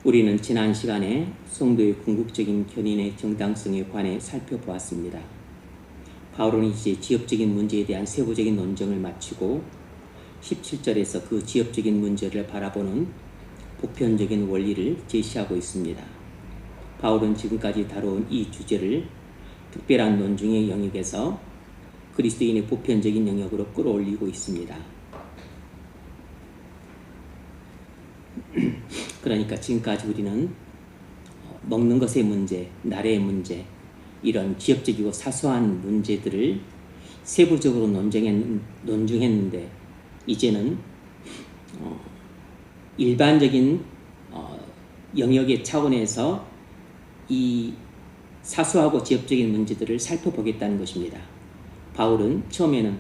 우리는 지난 시간에 성도의 궁극적인 견인의 정당성에 관해 살펴보았습니다. 바울은 이제 지엽적인 문제에 대한 세부적인 논증을 마치고 17절에서 그 지엽적인 문제를 바라보는 보편적인 원리를 제시하고 있습니다. 바울은 지금까지 다룬 이 주제를 특별한 논증의 영역에서 그리스도인의 보편적인 영역으로 끌어올리고 있습니다. 그러니까 지금까지 우리는 먹는 것의 문제, 나라의 문제, 이런 지엽적이고 사소한 문제들을 세부적으로 논증했는데 이제는 일반적인 영역의 차원에서 이 사소하고 지엽적인 문제들을 살펴보겠다는 것입니다. 바울은 처음에는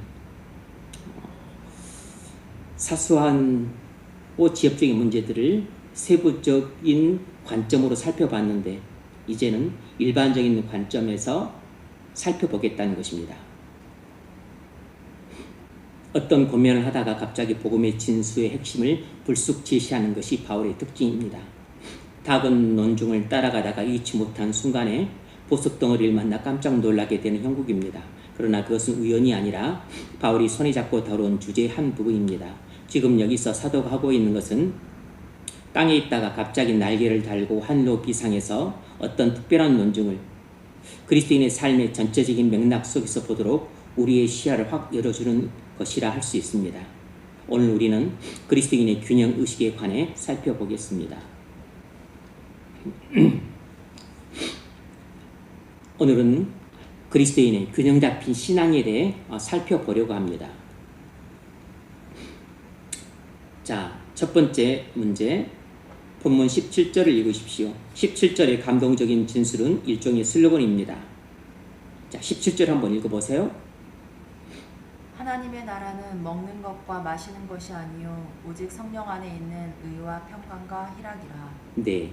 사소하고 지엽적인 문제들을 세부적인 관점으로 살펴봤는데 이제는 일반적인 관점에서 살펴보겠다는 것입니다. 어떤 고민을 하다가 갑자기 복음의 진수의 핵심을 불쑥 제시하는 것이 바울의 특징입니다. 작은 논중을 따라가다가 잊지 못한 순간에 보석덩어리를 만나 깜짝 놀라게 되는 형국입니다. 그러나 그것은 우연이 아니라 바울이 손에 잡고 다룬 주제의 한 부분입니다. 지금 여기서 사도가 하고 있는 것은 땅에 있다가 갑자기 날개를 달고 하늘 높이 상에서 어떤 특별한 논증을 그리스도인의 삶의 전체적인 맥락 속에서 보도록 우리의 시야를 확 열어주는 것이라 할 수 있습니다. 오늘 우리는 그리스도인의 균형 의식에 관해 살펴보겠습니다. 오늘은 그리스도인의 균형 잡힌 신앙에 대해 살펴보려고 합니다. 자, 첫 번째 문제, 본문 17절을 읽으십시오. 17절의 감동적인 진술은 일종의 슬로건입니다. 자, 17절 한번 읽어보세요. 하나님의 나라는 먹는 것과 마시는 것이 아니요 오직 성령 안에 있는 의와 평강과 희락이라. 네,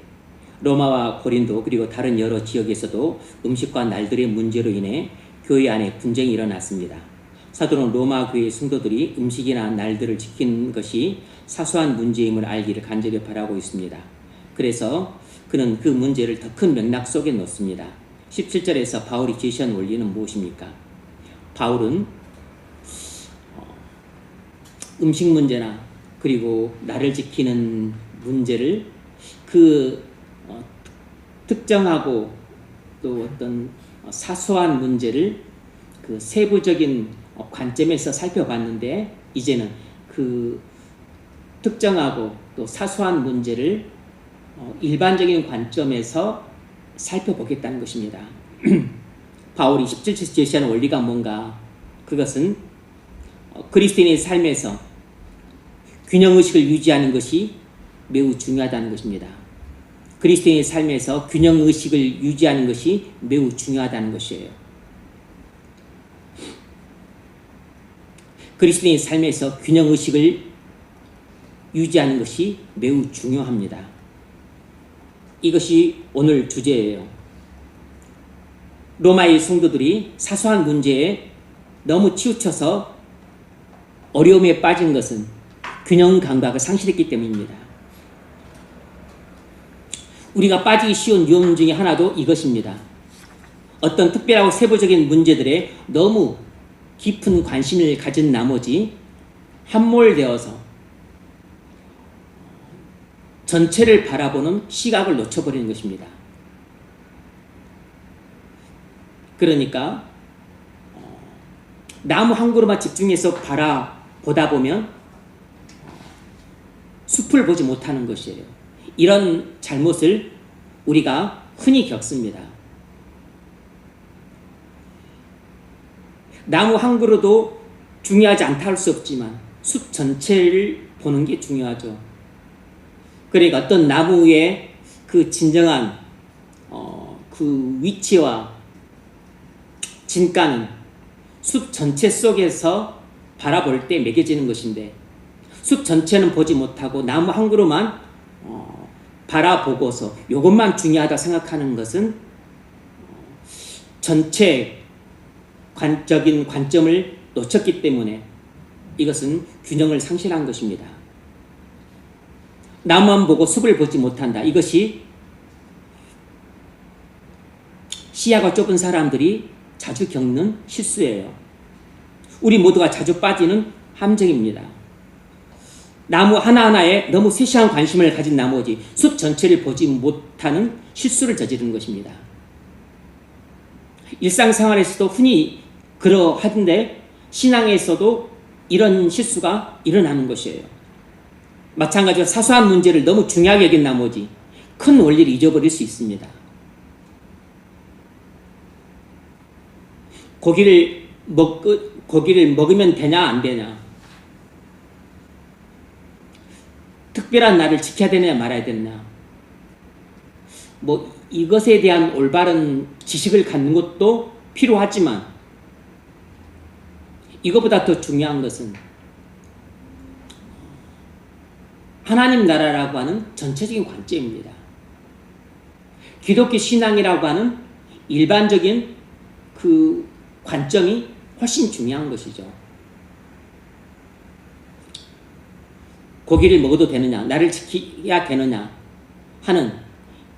로마와 고린도 그리고 다른 여러 지역에서도 음식과 날들의 문제로 인해 교회 안에 분쟁이 일어났습니다. 사도는 로마 교회 성도들이 음식이나 날들을 지키는 것이 사소한 문제임을 알기를 간절히 바라고 있습니다. 그래서 그는 그 문제를 더 큰 맥락 속에 넣습니다. 17절에서 바울이 제시한 원리는 무엇입니까? 바울은 음식 문제나 그리고 나를 지키는 문제를 특정하고 또 어떤 사소한 문제를 그 세부적인 관점에서 살펴봤는데 이제는 그 특정하고 또 사소한 문제를 일반적인 관점에서 살펴보겠다는 것입니다. 바울이 17절에서 제시하는 원리가 뭔가? 그것은 그리스도인의 삶에서 균형의식을 유지하는 것이 매우 중요하다는 것입니다. 그리스도인의 삶에서 균형의식을 유지하는 것이 매우 중요하다는 것이에요. 그리스도인의 삶에서 균형의식을 유지하는 것이 매우 중요합니다. 이것이 오늘 주제예요. 로마의 성도들이 사소한 문제에 너무 치우쳐서 어려움에 빠진 것은 균형 감각을 상실했기 때문입니다. 우리가 빠지기 쉬운 위험 중에 하나도 이것입니다. 어떤 특별하고 세부적인 문제들에 너무 깊은 관심을 가진 나머지 함몰되어서 전체를 바라보는 시각을 놓쳐버리는 것입니다. 그러니까 나무 한 그루만 집중해서 보다 보면 숲을 보지 못하는 것이에요. 이런 잘못을 우리가 흔히 겪습니다. 나무 한 그루도 중요하지 않다 할 수 없지만 숲 전체를 보는 게 중요하죠. 그러니까 어떤 나무의 그 진정한 그 위치와 진가는 숲 전체 속에서 바라볼 때 매겨지는 것인데 숲 전체는 보지 못하고 나무 한 그루만 바라보고서 이것만 중요하다 생각하는 것은 전체 관적인 관점을 놓쳤기 때문에 이것은 균형을 상실한 것입니다. 나무만 보고 숲을 보지 못한다. 이것이 시야가 좁은 사람들이 자주 겪는 실수예요. 우리 모두가 자주 빠지는 함정입니다. 나무 하나하나에 너무 세심한 관심을 가진 나머지 숲 전체를 보지 못하는 실수를 저지르는 것입니다. 일상생활에서도 흔히 그러하던데 신앙에서도 이런 실수가 일어나는 것이에요. 마찬가지로 사소한 문제를 너무 중요하게 여긴 나머지 큰 원리를 잊어버릴 수 있습니다. 고기를 먹으면 되냐 안 되냐, 특별한 날을 지켜야 되느냐 말아야 되느냐, 이것에 대한 올바른 지식을 갖는 것도 필요하지만 이것보다 더 중요한 것은 하나님 나라라고 하는 전체적인 관점입니다. 기독교 신앙이라고 하는 일반적인 그 관점이 훨씬 중요한 것이죠. 고기를 먹어도 되느냐, 나를 지켜야 되느냐 하는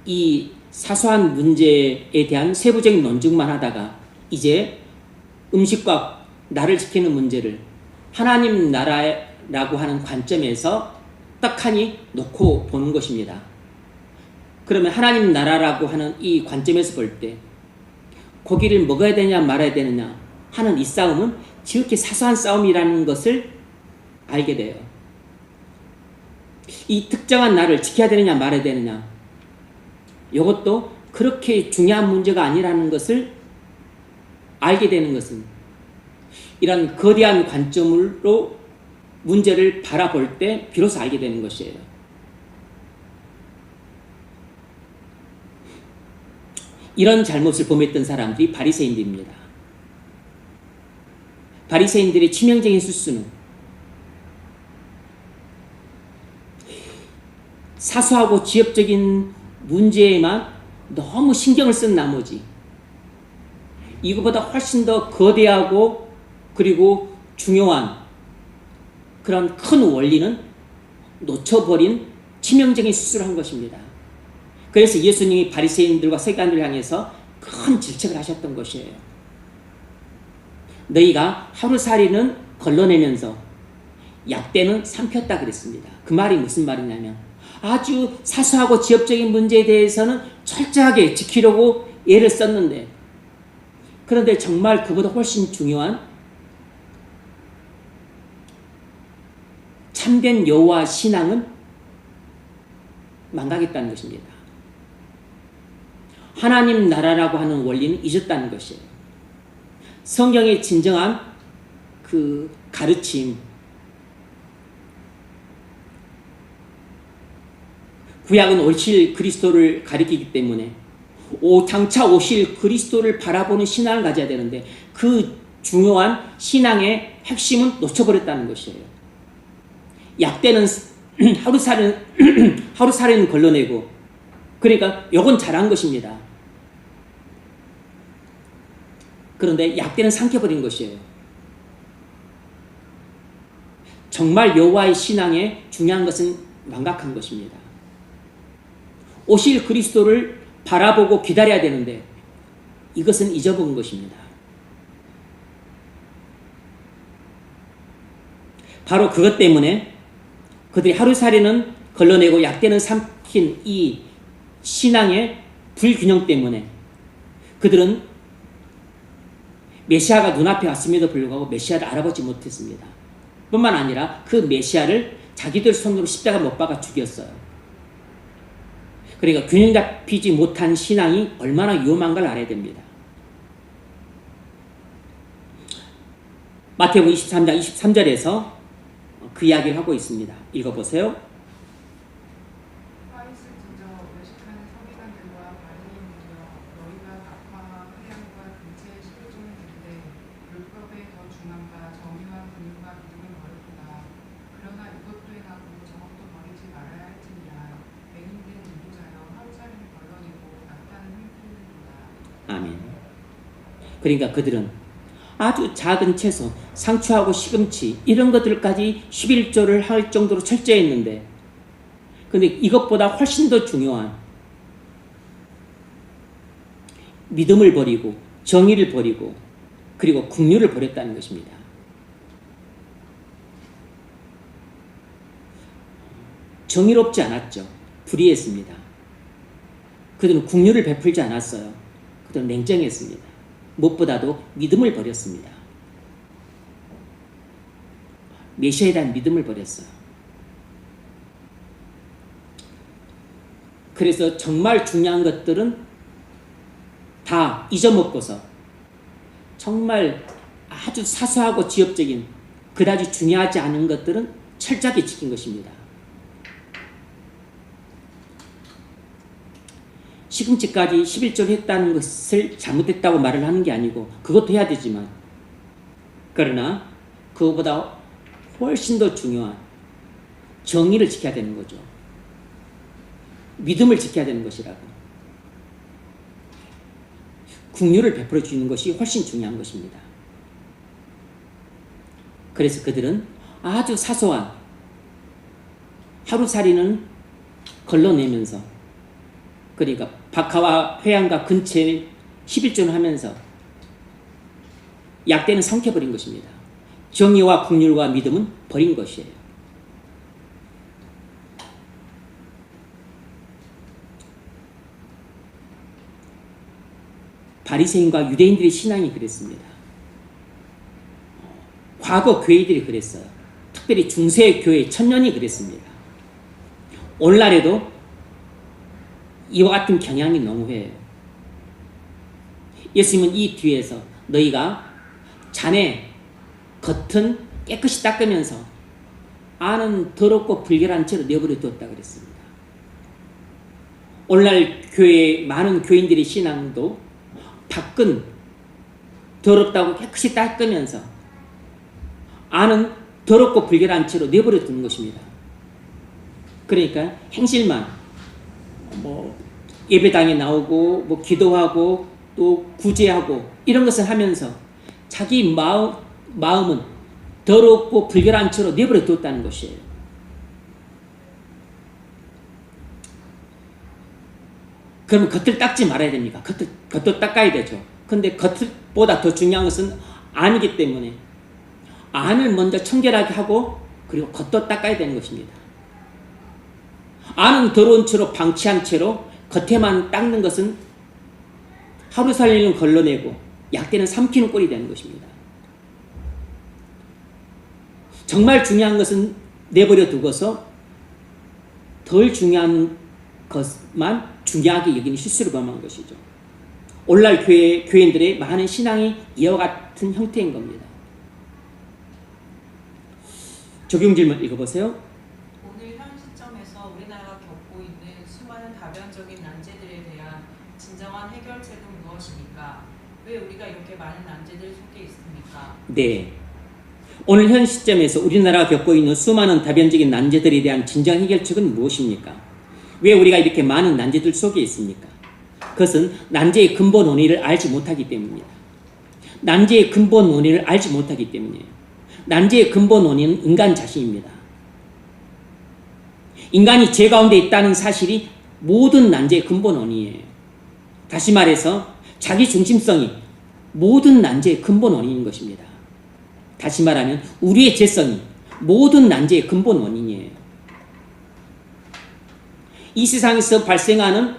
이 사소한 문제에 대한 세부적인 논증만 하다가 이제 음식과 나를 지키는 문제를 하나님 나라라고 하는 관점에서 떡하니 놓고 보는 것입니다. 그러면 하나님 나라라고 하는 이 관점에서 볼 때 고기를 먹어야 되냐 말아야 되느냐 하는 이 싸움은 지극히 사소한 싸움이라는 것을 알게 돼요. 이 특정한 날을 지켜야 되느냐 말아야 되느냐, 이것도 그렇게 중요한 문제가 아니라는 것을 알게 되는 것은 이런 거대한 관점으로 문제를 바라볼 때 비로소 알게 되는 것이에요. 이런 잘못을 범했던 사람들이 바리새인들입니다. 바리새인들의 치명적인 실수는 사소하고 지엽적인 문제에만 너무 신경을 쓴 나머지 이거보다 훨씬 더 거대하고 그리고 중요한 그런 큰 원리는 놓쳐버린 치명적인 실수를 한 것입니다. 그래서 예수님이 바리새인들과 서기관들을 향해서 큰 질책을 하셨던 것이에요. 너희가 하루살이는 걸러내면서 약대는 삼켰다 그랬습니다. 그 말이 무슨 말이냐면 아주 사소하고 지엽적인 문제에 대해서는 철저하게 지키려고 애를 썼는데, 그런데 정말 그보다 훨씬 중요한 참된 여호와 신앙은 망각했다는 것입니다. 하나님 나라라고 하는 원리는 잊었다는 것이에요. 성경의 진정한 그 가르침, 구약은 오실 그리스도를 가리키기 때문에 장차 오실 그리스도를 바라보는 신앙을 가져야 되는데 그 중요한 신앙의 핵심은 놓쳐버렸다는 것이에요. 약대는 하루살이는 걸러내고, 그러니까 요건 잘한 것입니다. 그런데 약대는 삼켜버린 것이에요. 정말 여호와의 신앙에 중요한 것은 망각한 것입니다. 오실 그리스도를 바라보고 기다려야 되는데 이것은 잊어버린 것입니다. 바로 그것 때문에 그들이 하루살이는 걸러내고 약대는 삼킨 이 신앙의 불균형 때문에 그들은 메시아가 눈앞에 왔음에도 불구하고 메시아를 알아보지 못했습니다. 뿐만 아니라 그 메시아를 자기들 손으로 십자가 못 박아 죽였어요. 그러니까 균형 잡히지 못한 신앙이 얼마나 위험한 걸 알아야 됩니다. 마태복음 23장 23절에서 그 이야기를 하고 있습니다. 읽어보세요. 아멘. 그러니까 그들은 아주 작은 채소, 상추하고 시금치 이런 것들까지 11조를 할 정도로 철저했는데 근데 이것보다 훨씬 더 중요한 믿음을 버리고 정의를 버리고 그리고 긍휼을 버렸다는 것입니다. 정의롭지 않았죠. 불의했습니다. 그들은 긍휼을 베풀지 않았어요. 그들은 냉정했습니다. 무엇보다도 믿음을 버렸습니다. 메시아에 대한 믿음을 버렸어요. 그래서 정말 중요한 것들은 다 잊어먹고서 정말 아주 사소하고 지엽적인 그다지 중요하지 않은 것들은 철저하게 지킨 것입니다. 시금치까지 11조를 했다는 것을 잘못했다고 말을 하는 게 아니고 그것도 해야 되지만 그러나 그것보다 훨씬 더 중요한 정의를 지켜야 되는 거죠. 믿음을 지켜야 되는 것이라고. 긍휼을 베풀어 주는 것이 훨씬 중요한 것입니다. 그래서 그들은 아주 사소한 하루살이는 걸러내면서 그러니까 박하와 회양과 근처에 11조를 하면서 약대는 삼켜버린 것입니다. 정의와 긍휼과 믿음은 버린 것이에요. 바리새인과 유대인들의 신앙이 그랬습니다. 과거 교회들이 그랬어요. 특별히 중세 교회 천년이 그랬습니다. 오늘날에도 이와 같은 경향이 너무해요. 예수님은 이 뒤에서 너희가 자네 겉은 깨끗이 닦으면서 안은 더럽고 불결한 채로 내버려 두었다 그랬습니다. 오늘날 교회 많은 교인들의 신앙도 밖은 더럽다고 깨끗이 닦으면서 안은 더럽고 불결한 채로 내버려 두는 것입니다. 그러니까 행실만 예배당에 나오고 기도하고 또 구제하고 이런 것을 하면서 자기 마음은 더럽고 불결한 채로 내버려 두었다는 것이에요. 그러면 겉을 닦지 말아야 됩니까? 겉도 닦아야 되죠. 근데 겉보다 더 중요한 것은 안이기 때문에 안을 먼저 청결하게 하고 그리고 겉도 닦아야 되는 것입니다. 안은 더러운 채로 방치한 채로 겉에만 닦는 것은 하루 살리는 걸러내고 약대는 삼키는 꼴이 되는 것입니다. 정말 중요한 것은 내버려 두고서 덜 중요한 것만 중요하게 여기는 실수를 범한 것이죠. 오늘날 교인들의 많은 신앙이 이와 같은 형태인 겁니다. 적용 질문 읽어보세요. 오늘 현 시점에서 우리나라가 겪고 있는 수많은 다변적인 난제들에 대한 진정한 해결책은 무엇입니까? 왜 우리가 이렇게 많은 난제들 속에 있습니까? 네. 오늘 현 시점에서 우리나라가 겪고 있는 수많은 다변적인 난제들에 대한 진정 해결책은 무엇입니까? 왜 우리가 이렇게 많은 난제들 속에 있습니까? 그것은 난제의 근본 원인을 알지 못하기 때문입니다. 난제의 근본 원인을 알지 못하기 때문이에요. 난제의 근본 원인은 인간 자신입니다. 인간이 죄 가운데 있다는 사실이 모든 난제의 근본 원인이에요. 다시 말해서 자기 중심성이 모든 난제의 근본 원인인 것입니다. 다시 말하면 우리의 죄성이 모든 난제의 근본 원인이에요. 이 세상에서 발생하는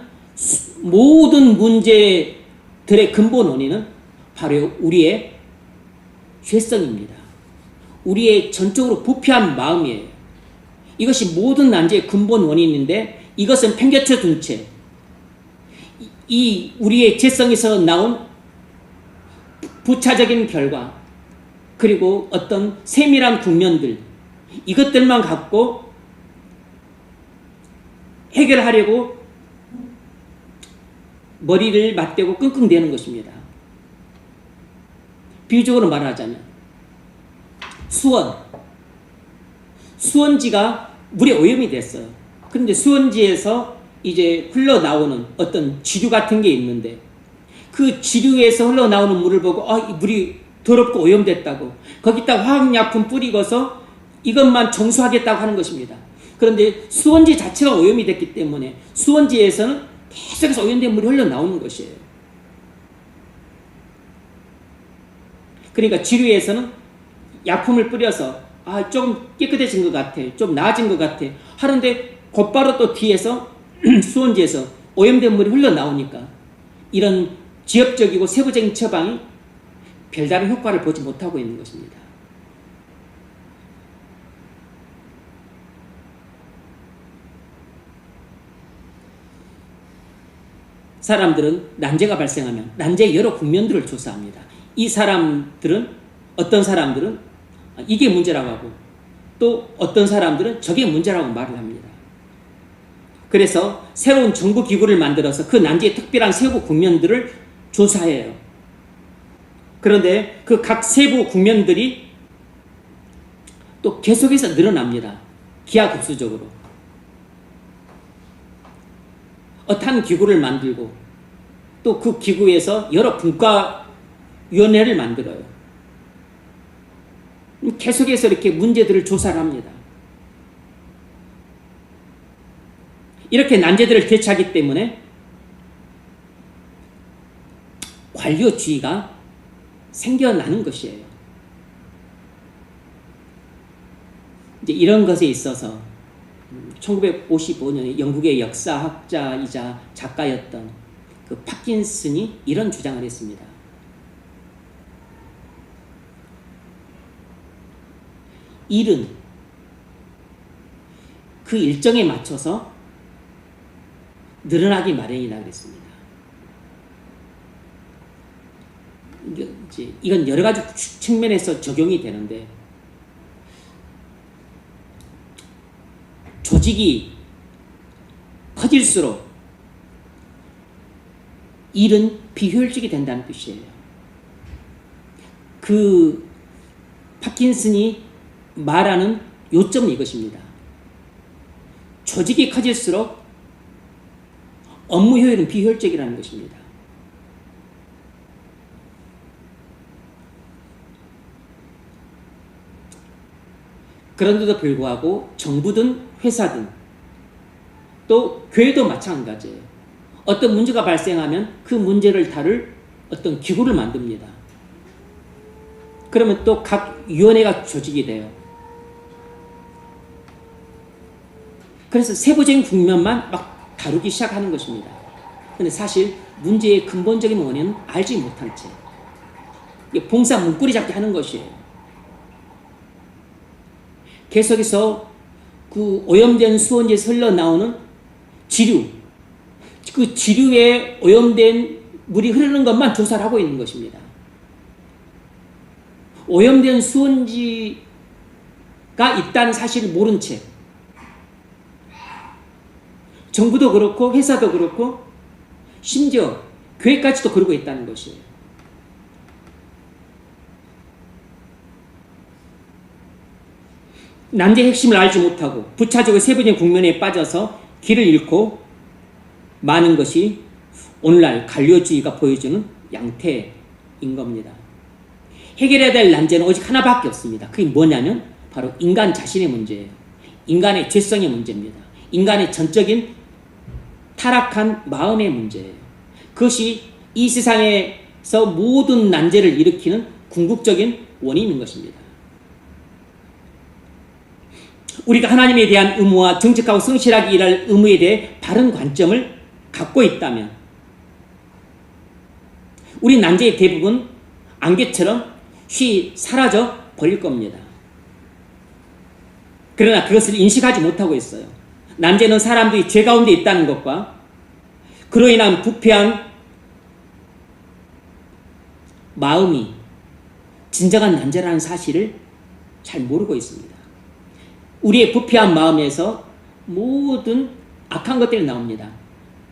모든 문제들의 근본 원인은 바로 우리의 죄성입니다. 우리의 전적으로 부패한 마음이에요. 이것이 모든 난제의 근본 원인인데 이것은 팽개쳐 둔 채 이 우리의 죄성에서 나온 부차적인 결과 그리고 어떤 세밀한 국면들 이것들만 갖고 해결하려고 머리를 맞대고 끙끙대는 것입니다. 비유적으로 말하자면 수원지가 물에 오염이 됐어요. 그런데 수원지에서 이제 흘러나오는 어떤 지류 같은 게 있는데 그 지류에서 흘러나오는 물을 보고 이 물이 더럽고 오염됐다고 거기다 화학약품 뿌리고서 이것만 정수하겠다고 하는 것입니다. 그런데 수원지 자체가 오염이 됐기 때문에 수원지에서는 계속해서 오염된 물이 흘러나오는 것이에요. 그러니까 지류에서는 약품을 뿌려서 조금 깨끗해진 것 같아, 좀 나아진 것 같아 하는데 곧바로 또 뒤에서 수원지에서 오염된 물이 흘러나오니까 이런 지엽적이고 세부적인 처방이 별다른 효과를 보지 못하고 있는 것입니다. 사람들은 난제가 발생하면 난제의 여러 국면들을 조사합니다. 이 사람들은 어떤 사람들은 이게 문제라고 하고 또 어떤 사람들은 저게 문제라고 말을 합니다. 그래서 새로운 정부 기구를 만들어서 그 난제의 특별한 세부 국면들을 조사해요. 그런데 그 각 세부 국면들이 또 계속해서 늘어납니다. 기하급수적으로. 어떤 기구를 만들고 또 그 기구에서 여러 분과위원회를 만들어요. 계속해서 이렇게 문제들을 조사를 합니다. 이렇게 난제들을 개최하기 때문에 관료주의가 생겨나는 것이에요. 이제 이런 것에 있어서 1955년에 영국의 역사학자이자 작가였던 그 파킨슨이 이런 주장을 했습니다. 일은 그 일정에 맞춰서 늘어나기 마련이다 그랬습니다. 이건 여러 가지 측면에서 적용이 되는데 조직이 커질수록 일은 비효율적이 된다는 뜻이에요. 그 파킨슨이 말하는 요점은 이것입니다. 조직이 커질수록 업무 효율은 비효율적이라는 것입니다. 그런데도 불구하고 정부든 회사든 또 교회도 마찬가지예요. 어떤 문제가 발생하면 그 문제를 다룰 어떤 기구를 만듭니다. 그러면 또 각 위원회가 조직이 돼요. 그래서 세부적인 국면만 막 다루기 시작하는 것입니다. 그런데 사실 문제의 근본적인 원인은 알지 못한 채 봉사 문고리 잡기 하는 것이에요. 계속해서 그 오염된 수원지에서 흘러나오는 지류, 그 지류에 오염된 물이 흐르는 것만 조사를 하고 있는 것입니다. 오염된 수원지가 있다는 사실을 모른 채 정부도 그렇고 회사도 그렇고 심지어 교회까지도 그러고 있다는 것이에요. 난제의 핵심을 알지 못하고 부차적으로 세부적인 국면에 빠져서 길을 잃고 많은 것이 오늘날 관료주의가 보여주는 양태인 겁니다. 해결해야 될 난제는 오직 하나밖에 없습니다. 그게 뭐냐면 바로 인간 자신의 문제예요. 인간의 죄성의 문제입니다. 인간의 전적인 타락한 마음의 문제예요. 그것이 이 세상에서 모든 난제를 일으키는 궁극적인 원인인 것입니다. 우리가 하나님에 대한 의무와 정직하고 성실하게 일할 의무에 대해 바른 관점을 갖고 있다면 우리 난제의 대부분 안개처럼 쉬 사라져 버릴 겁니다. 그러나 그것을 인식하지 못하고 있어요. 난제는 사람들이 죄 가운데 있다는 것과 그로 인한 부패한 마음이 진정한 난제라는 사실을 잘 모르고 있습니다. 우리의 부패한 마음에서 모든 악한 것들이 나옵니다.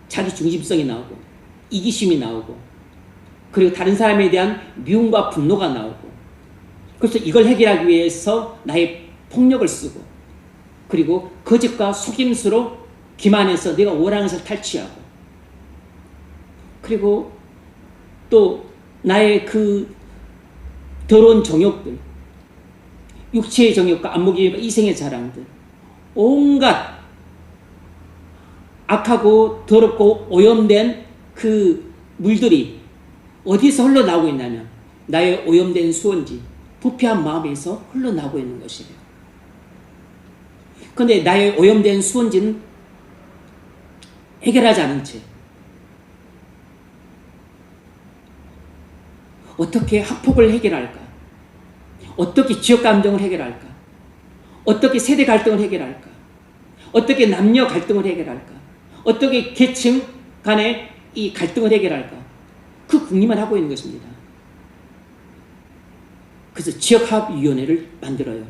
자기 중심성이 나오고 이기심이 나오고 그리고 다른 사람에 대한 미움과 분노가 나오고 그래서 이걸 해결하기 위해서 나의 폭력을 쓰고 그리고 거짓과 속임수로 기만해서 내가 원하는 것을 탈취하고 그리고 또 나의 그 더러운 정욕들 육체의 정욕과 안목의 이생의 자랑들 온갖 악하고 더럽고 오염된 그 물들이 어디서 흘러나오고 있냐면 나의 오염된 수원지, 부패한 마음에서 흘러나오고 있는 것이에요. 그런데 나의 오염된 수원지는 해결하지 않은 채 어떻게 학폭을 해결할까? 어떻게 지역 감정을 해결할까? 어떻게 세대 갈등을 해결할까? 어떻게 남녀 갈등을 해결할까? 어떻게 계층 간의 이 갈등을 해결할까? 그 궁리만 하고 있는 것입니다. 그래서 지역화합위원회를 만들어요.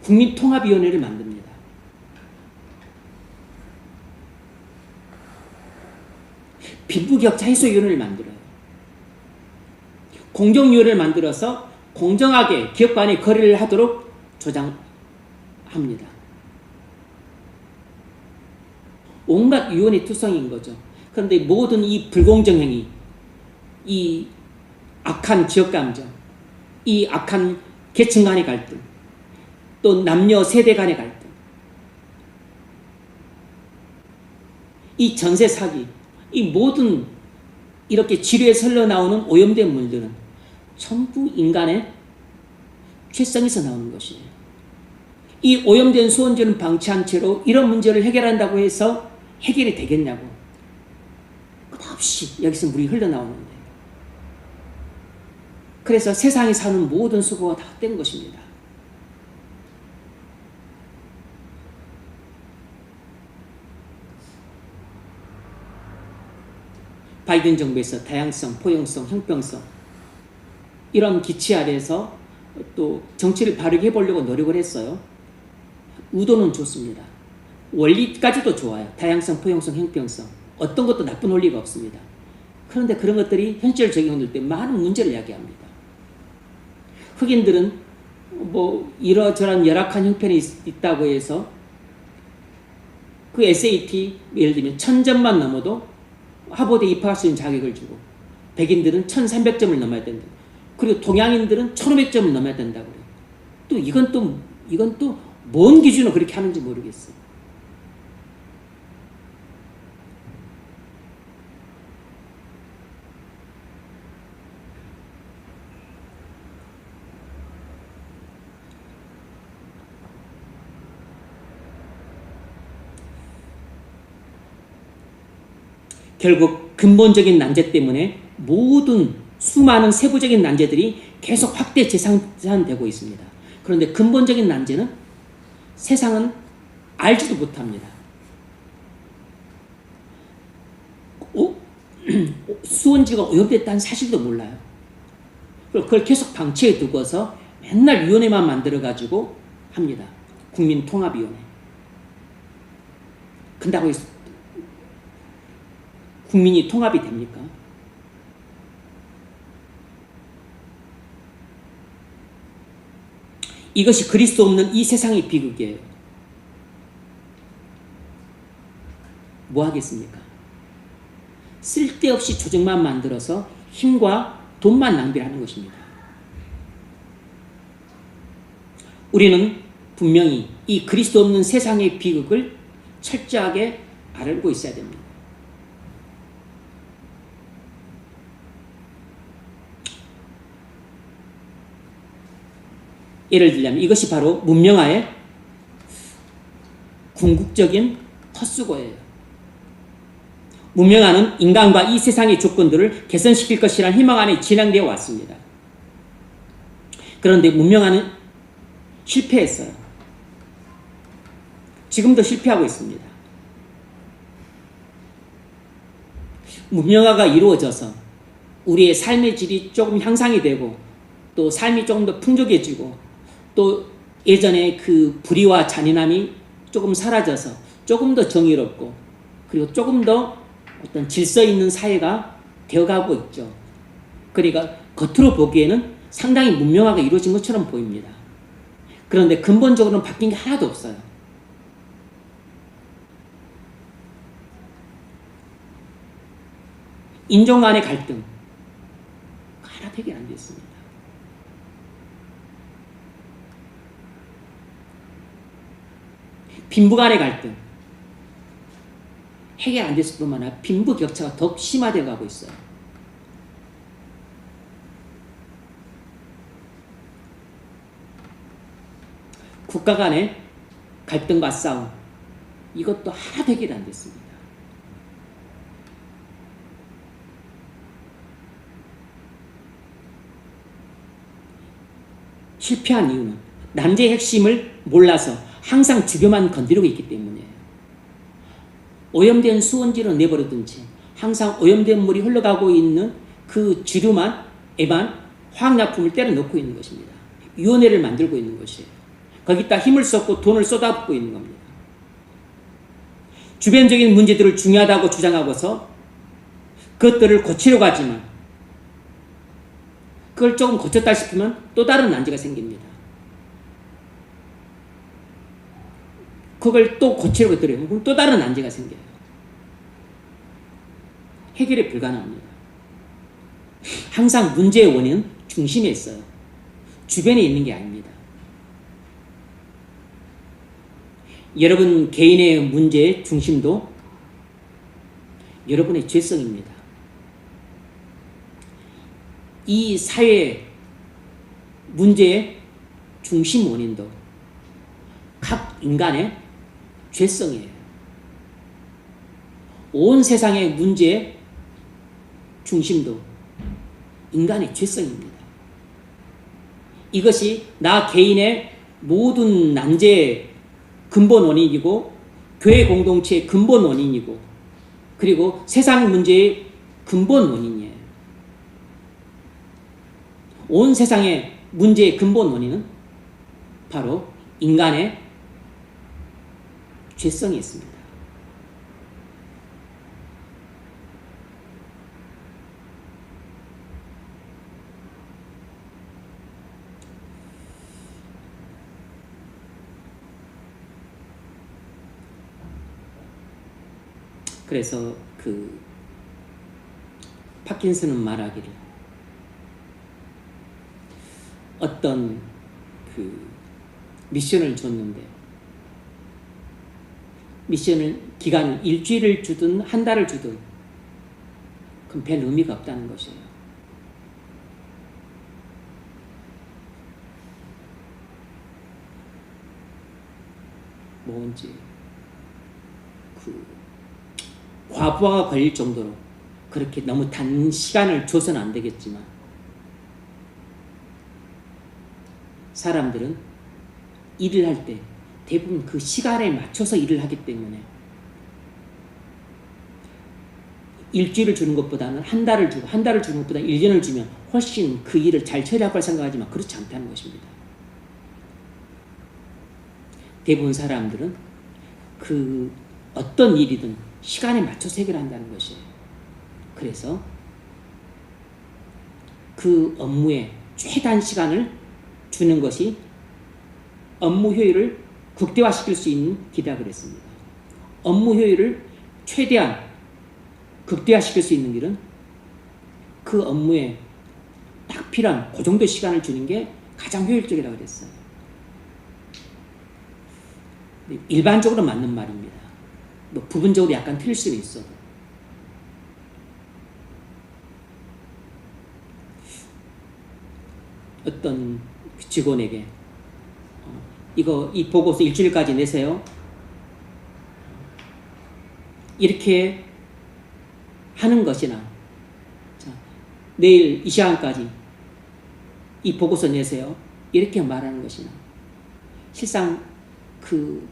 국민통합위원회를 만듭니다. 빈부격차 해소위원회를 만들어요. 공정위원회를 만들어서 공정하게 기업 간의 거래를 하도록 조장합니다. 온갖 위원회 투성인 거죠. 그런데 모든 이 불공정 행위, 이 악한 지역 감정, 이 악한 계층 간의 갈등, 또 남녀 세대 간의 갈등, 이 전세 사기, 이 모든 이렇게 지류에서 흘러나오는 오염된 물들은 전부 인간의 죄성에서 나오는 것이에요. 이 오염된 수원지는 방치한 채로 이런 문제를 해결한다고 해서 해결이 되겠냐고. 끝없이 여기서 물이 흘러나오는데. 그래서 세상에 사는 모든 수고가 다 헛된 것입니다. 바이든 정부에서 다양성, 포용성, 형평성 이런 기치 아래에서 또 정치를 바르게 해보려고 노력을 했어요. 의도는 좋습니다. 원리까지도 좋아요. 다양성, 포용성, 형평성 어떤 것도 나쁜 원리가 없습니다. 그런데 그런 것들이 현실 적용될 때 많은 문제를 야기합니다. 흑인들은 뭐 이러저러한 열악한 형편이 있다고 해서 그 SAT 예를 들면 1000점만 넘어도 하버드에 입학할 수 있는 자격을 주고 백인들은 1300점을 넘어야 된다. 그리고 동양인들은 1500점을 넘어야 된다고 그래요. 또 이건 또 뭔 기준으로 그렇게 하는지 모르겠어요. 결국 근본적인 난제 때문에 모든 수많은 세부적인 난제들이 계속 확대 재생산되고 있습니다. 그런데 근본적인 난제는 세상은 알지도 못합니다. 수원지가 오염됐다는 사실도 몰라요. 그걸 계속 방치해 두고서 맨날 위원회만 만들어가지고 합니다. 국민통합위원회. 근다고 해서 국민이 통합이 됩니까? 이것이 그릴 수 없는 이 세상의 비극이에요. 뭐 하겠습니까? 쓸데없이 조직만 만들어서 힘과 돈만 낭비하는 것입니다. 우리는 분명히 이 그릴 수 없는 세상의 비극을 철저하게 알고 있어야 됩니다. 예를 들자면 이것이 바로 문명화의 궁극적인 헛수고예요. 문명화는 인간과 이 세상의 조건들을 개선시킬 것이라는 희망 안에 진행되어 왔습니다. 그런데 문명화는 실패했어요. 지금도 실패하고 있습니다. 문명화가 이루어져서 우리의 삶의 질이 조금 향상이 되고 또 삶이 조금 더 풍족해지고 또 예전에 그 불의와 잔인함이 조금 사라져서 조금 더 정의롭고 그리고 조금 더 어떤 질서 있는 사회가 되어가고 있죠. 그러니까 겉으로 보기에는 상당히 문명화가 이루어진 것처럼 보입니다. 그런데 근본적으로는 바뀐 게 하나도 없어요. 인종 간의 갈등 하나도 해결 안 됐습니다. 빈부 간의 갈등 해결 안 됐을 뿐만 아니라 빈부 격차가 더욱 심화되어 가고 있어요. 국가 간의 갈등과 싸움, 이것도 하나도 해결 안 됐습니다. 실패한 이유는 난제의 핵심을 몰라서 항상 주변만 건드리고 있기 때문이에요. 오염된 수원지를 내버려둔 채 항상 오염된 물이 흘러가고 있는 그 지류만에만 화학약품을 때려 넣고 있는 것입니다. 위원회를 만들고 있는 것이에요. 거기다 힘을 쏟고 돈을 쏟아붓고 있는 겁니다. 주변적인 문제들을 중요하다고 주장하고서 그것들을 고치려고 하지만 그걸 조금 고쳤다 싶으면 또 다른 난제가 생깁니다. 그걸 또 고치려고 들어요. 그럼 또 다른 난제가 생겨요. 해결이 불가능합니다. 항상 문제의 원인은 중심에 있어요. 주변에 있는 게 아닙니다. 여러분 개인의 문제의 중심도 여러분의 죄성입니다. 이 사회의 문제의 중심 원인도 각 인간의 죄성이에요. 온 세상의 문제의 중심도 인간의 죄성입니다. 이것이 나 개인의 모든 난제의 근본 원인이고 교회 공동체의 근본 원인이고 그리고 세상 문제의 근본 원인이에요. 온 세상의 문제의 근본 원인은 바로 인간의 죄성이 있습니다. 그래서 파킨슨은 말하기를 어떤 미션을 줬는데 미션을 기간을 일주일을 주든 한 달을 주든 그건 별 의미가 없다는 것이에요. 뭔지 과부하가 걸릴 정도로 그렇게 너무 단시간을 줘서는 안 되겠지만 사람들은 일을 할 때 대부분 그 시간에 맞춰서 일을 하기 때문에 일주일을 주는 것보다는 한 달을 주고 한 달을 주는 것보다 1년을 주면 훨씬 그 일을 잘 처리할 걸 생각하지만 그렇지 않다는 것입니다. 대부분 사람들은 어떤 일이든 시간에 맞춰서 해결한다는 것이에요. 그래서 그 업무에 최단 시간을 주는 것이 업무 효율을 극대화시킬 수 있는 길이라고 그랬습니다. 업무 효율을 최대한 극대화시킬 수 있는 길은 그 업무에 딱 필요한 그 정도 시간을 주는 게 가장 효율적이라고 그랬어요. 일반적으로 맞는 말입니다. 뭐 부분적으로 약간 틀릴 수는 있어도. 어떤 직원에게 이 보고서 일주일까지 내세요. 이렇게 하는 것이나 내일 이 시간까지 이 보고서 내세요. 이렇게 말하는 것이나 실상 그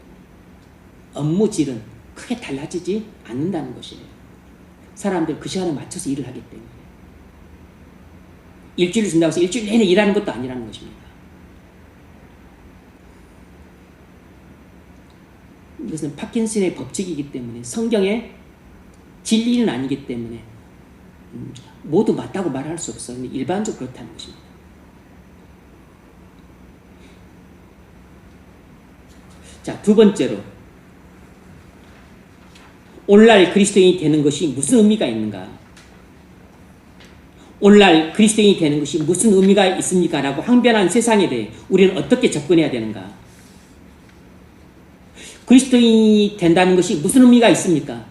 업무 질은 크게 달라지지 않는다는 것이에요. 사람들 그 시간에 맞춰서 일을 하기 때문에. 일주일을 준다고 해서 일주일 내내 일하는 것도 아니라는 것입니다. 이것은 파킨슨의 법칙이기 때문에 성경의 진리는 아니기 때문에 모두 맞다고 말할 수 없어요. 일반적으로 그렇다는 것입니다. 자, 두 번째로 오늘날 그리스도인이 되는 것이 무슨 의미가 있는가? 오늘날 그리스도인이 되는 것이 무슨 의미가 있습니까? 라고 항변한 세상에 대해 우리는 어떻게 접근해야 되는가? 그리스도인이 된다는 것이 무슨 의미가 있습니까?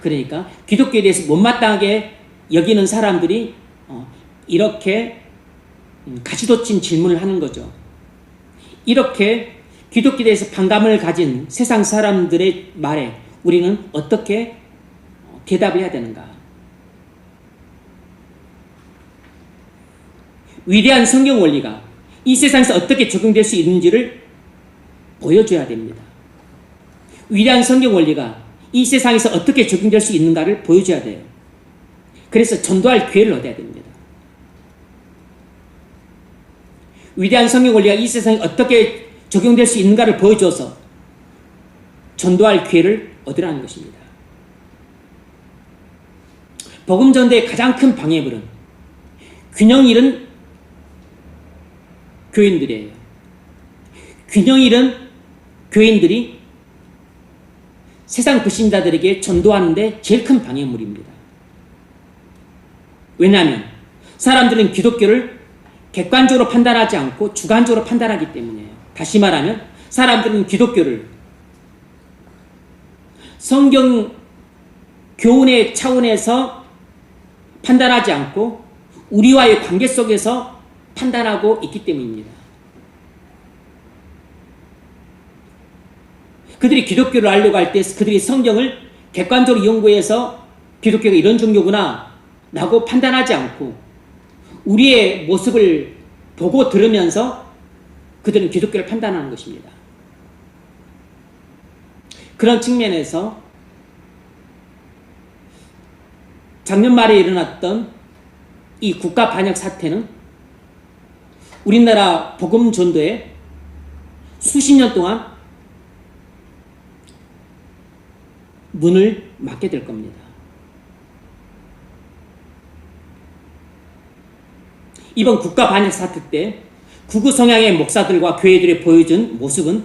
그러니까 기독교에 대해서 못마땅하게 여기는 사람들이 이렇게 가시돋친 질문을 하는 거죠. 이렇게 기독교에 대해서 반감을 가진 세상 사람들의 말에 우리는 어떻게 대답을 해야 되는가? 위대한 성경 원리가 이 세상에서 어떻게 적용될 수 있는지를 보여줘야 됩니다. 위대한 성경 원리가 이 세상에서 어떻게 적용될 수 있는가를 보여줘야 돼요. 그래서 전도할 기회를 얻어야 됩니다. 위대한 성경 원리가 이 세상에 어떻게 적용될 수 있는가를 보여줘서 전도할 기회를 얻으라는 것입니다. 복음 전도의 가장 큰 방해물은 균형 잃은 교인들이에요. 균형 잃은 교인들이 세상 불신자들에게 전도하는데 제일 큰 방해물입니다. 왜냐하면 사람들은 기독교를 객관적으로 판단하지 않고 주관적으로 판단하기 때문이에요. 다시 말하면 사람들은 기독교를 성경 교훈의 차원에서 판단하지 않고 우리와의 관계 속에서 판단하고 있기 때문입니다. 그들이 기독교를 알려고 할 때 그들이 성경을 객관적으로 연구해서 기독교가 이런 종교구나 라고 판단하지 않고 우리의 모습을 보고 들으면서 그들은 기독교를 판단하는 것입니다. 그런 측면에서 작년 말에 일어났던 이 국가 반역 사태는 우리나라 복음 전도에 수십 년 동안 문을 막게 될 겁니다. 이번 국가 반역 사태 때 극우 성향의 목사들과 교회들이 보여준 모습은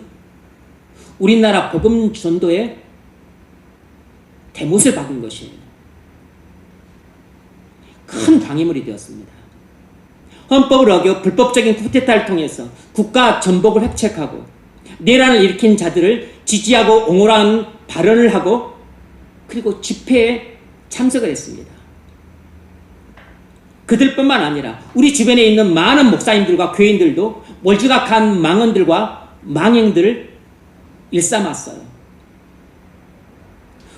우리나라 복음 전도의 대못을 박은 것이에요. 큰 방해물이 되었습니다. 헌법을 어겨 불법적인 쿠데타를 통해서 국가 전복을 획책하고 내란을 일으킨 자들을 지지하고 옹호하는 발언을 하고 그리고 집회에 참석을 했습니다. 그들뿐만 아니라 우리 주변에 있는 많은 목사님들과 교인들도 몰지각한 망언들과 망행들을 일삼았어요.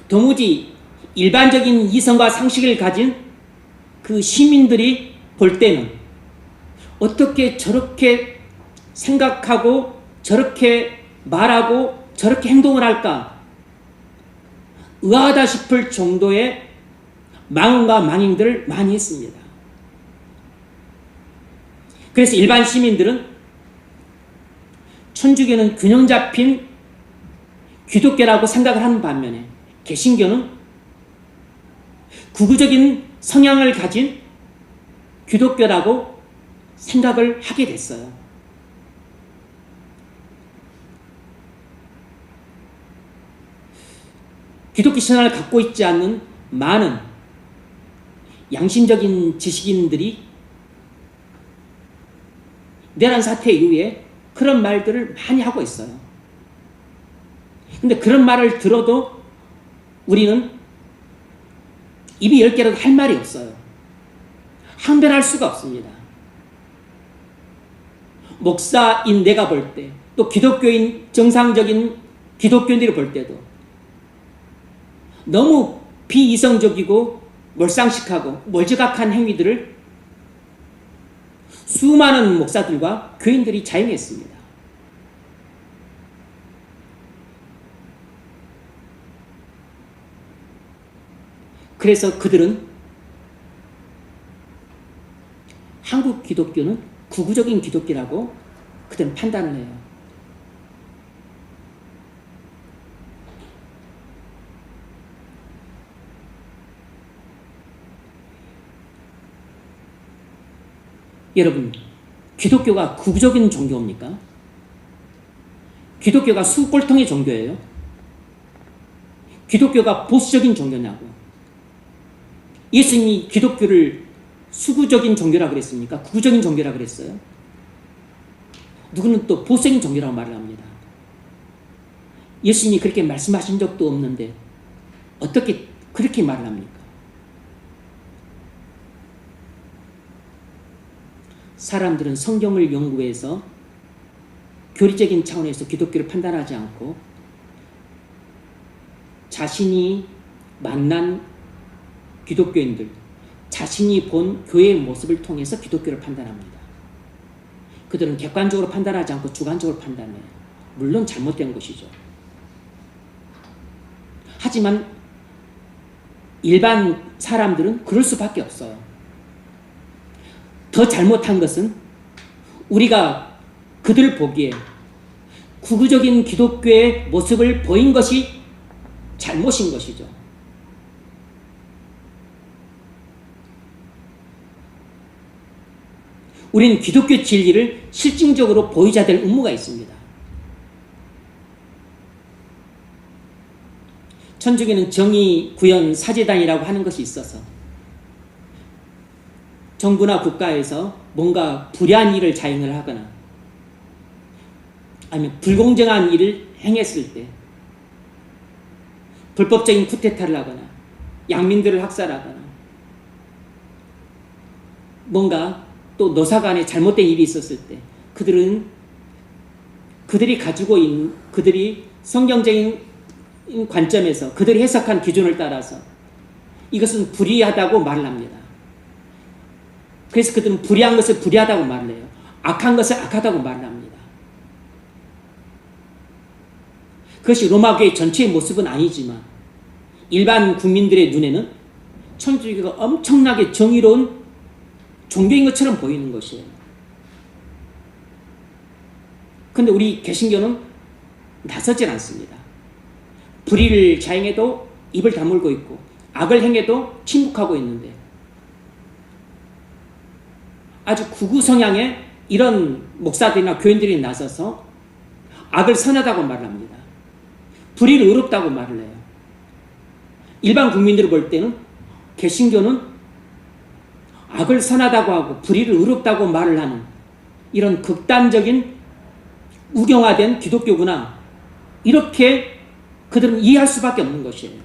도무지 일반적인 이성과 상식을 가진 그 시민들이 볼 때는 어떻게 저렇게 생각하고 저렇게 말하고 저렇게 행동을 할까? 의아하다 싶을 정도의 망언과 망행들을 많이 했습니다. 그래서 일반 시민들은 천주교는 균형 잡힌 기독교라고 생각을 하는 반면에 개신교는 극우적인 성향을 가진 기독교라고 생각을 하게 됐어요. 기독교 신앙을 갖고 있지 않는 많은 양심적인 지식인들이 내란 사태 이후에 그런 말들을 많이 하고 있어요. 근데 그런 말을 들어도 우리는 입이 10개라도 할 말이 없어요. 항변할 수가 없습니다. 목사인 내가 볼 때, 또 기독교인, 정상적인 기독교인들이 볼 때도 너무 비이성적이고 몰상식하고 멀지각한 행위들을 수많은 목사들과 교인들이 자행했습니다. 그래서 그들은 한국 기독교는 극우적인 기독교라고 그들은 판단을 해요. 여러분, 기독교가 극우적인 종교입니까? 기독교가 수꼴통의 종교예요? 기독교가 보수적인 종교냐고? 예수님이 기독교를 수구적인 종교라고 그랬습니까? 극우적인 종교라고 그랬어요? 누구는 또 보수적인 종교라고 말을 합니다. 예수님이 그렇게 말씀하신 적도 없는데 어떻게 그렇게 말을 합니까? 사람들은 성경을 연구해서 교리적인 차원에서 기독교를 판단하지 않고 자신이 만난 기독교인들, 자신이 본 교회의 모습을 통해서 기독교를 판단합니다. 그들은 객관적으로 판단하지 않고 주관적으로 판단해요. 물론 잘못된 것이죠. 하지만 일반 사람들은 그럴 수밖에 없어요. 더 잘못한 것은 우리가 그들 보기에 구구적인 기독교의 모습을 보인 것이 잘못인 것이죠. 우리는 기독교 진리를 실증적으로 보이자 될 의무가 있습니다. 천주교는 정의 구현 사제단이라고 하는 것이 있어서 정부나 국가에서 뭔가 불의한 일을 자행을 하거나 아니면 불공정한 일을 행했을 때 불법적인 쿠데타를 하거나 양민들을 학살하거나 뭔가 또 노사 간에 잘못된 일이 있었을 때 그들이 가지고 있는 그들이 성경적인 관점에서 그들이 해석한 기준을 따라서 이것은 불의하다고 말을 합니다. 그래서 그들은 불의한 것을 불의하다고 말을 해요. 악한 것을 악하다고 말을 합니다. 그것이 로마교회 전체의 모습은 아니지만 일반 국민들의 눈에는 천주교가 엄청나게 정의로운 종교인 것처럼 보이는 것이에요. 그런데 우리 개신교는 나서질 않습니다. 불의를 자행해도 입을 다물고 있고 악을 행해도 침묵하고 있는데 아주 극우 성향의 이런 목사들이나 교인들이 나서서 악을 선하다고 말을 합니다. 불의를 의롭다고 말을 해요. 일반 국민들을 볼 때는 개신교는 악을 선하다고 하고 불의를 의롭다고 말을 하는 이런 극단적인 우경화된 기독교구나 이렇게 그들은 이해할 수밖에 없는 것이에요.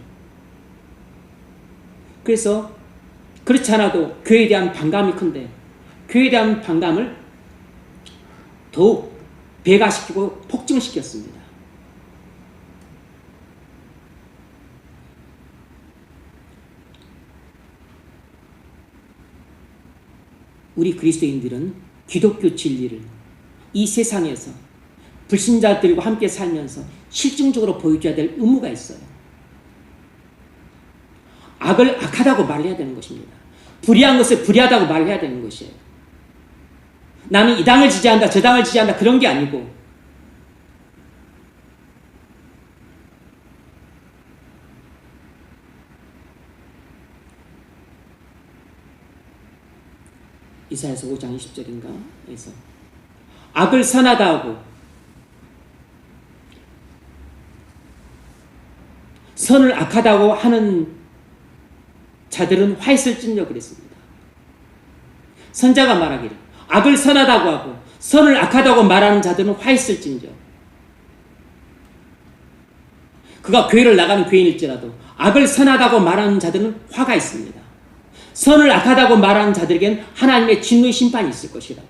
그래서 그렇지 않아도 교회에 대한 반감이 큰데 교회에 대한 반감을 더욱 배가시키고 폭증시켰습니다. 우리 그리스도인들은 기독교 진리를 이 세상에서 불신자들과 함께 살면서 실증적으로 보여줘야 될 의무가 있어요. 악을 악하다고 말해야 되는 것입니다. 불의한 것을 불의하다고 말해야 되는 것이에요. 나는 이 당을 지지한다, 저 당을 지지한다 그런 게 아니고 이사야서 5장 20절인가 에서 악을 선하다 하고 선을 악하다고 하는 자들은 화 있을진저 그랬습니다. 선자가 말하기를 악을 선하다고 하고 선을 악하다고 말하는 자들은 화 있을진저. 그가 교회를 나가는 교인일지라도 악을 선하다고 말하는 자들은 화가 있습니다. 선을 악하다고 말하는 자들에겐 하나님의 진노의 심판이 있을 것이다.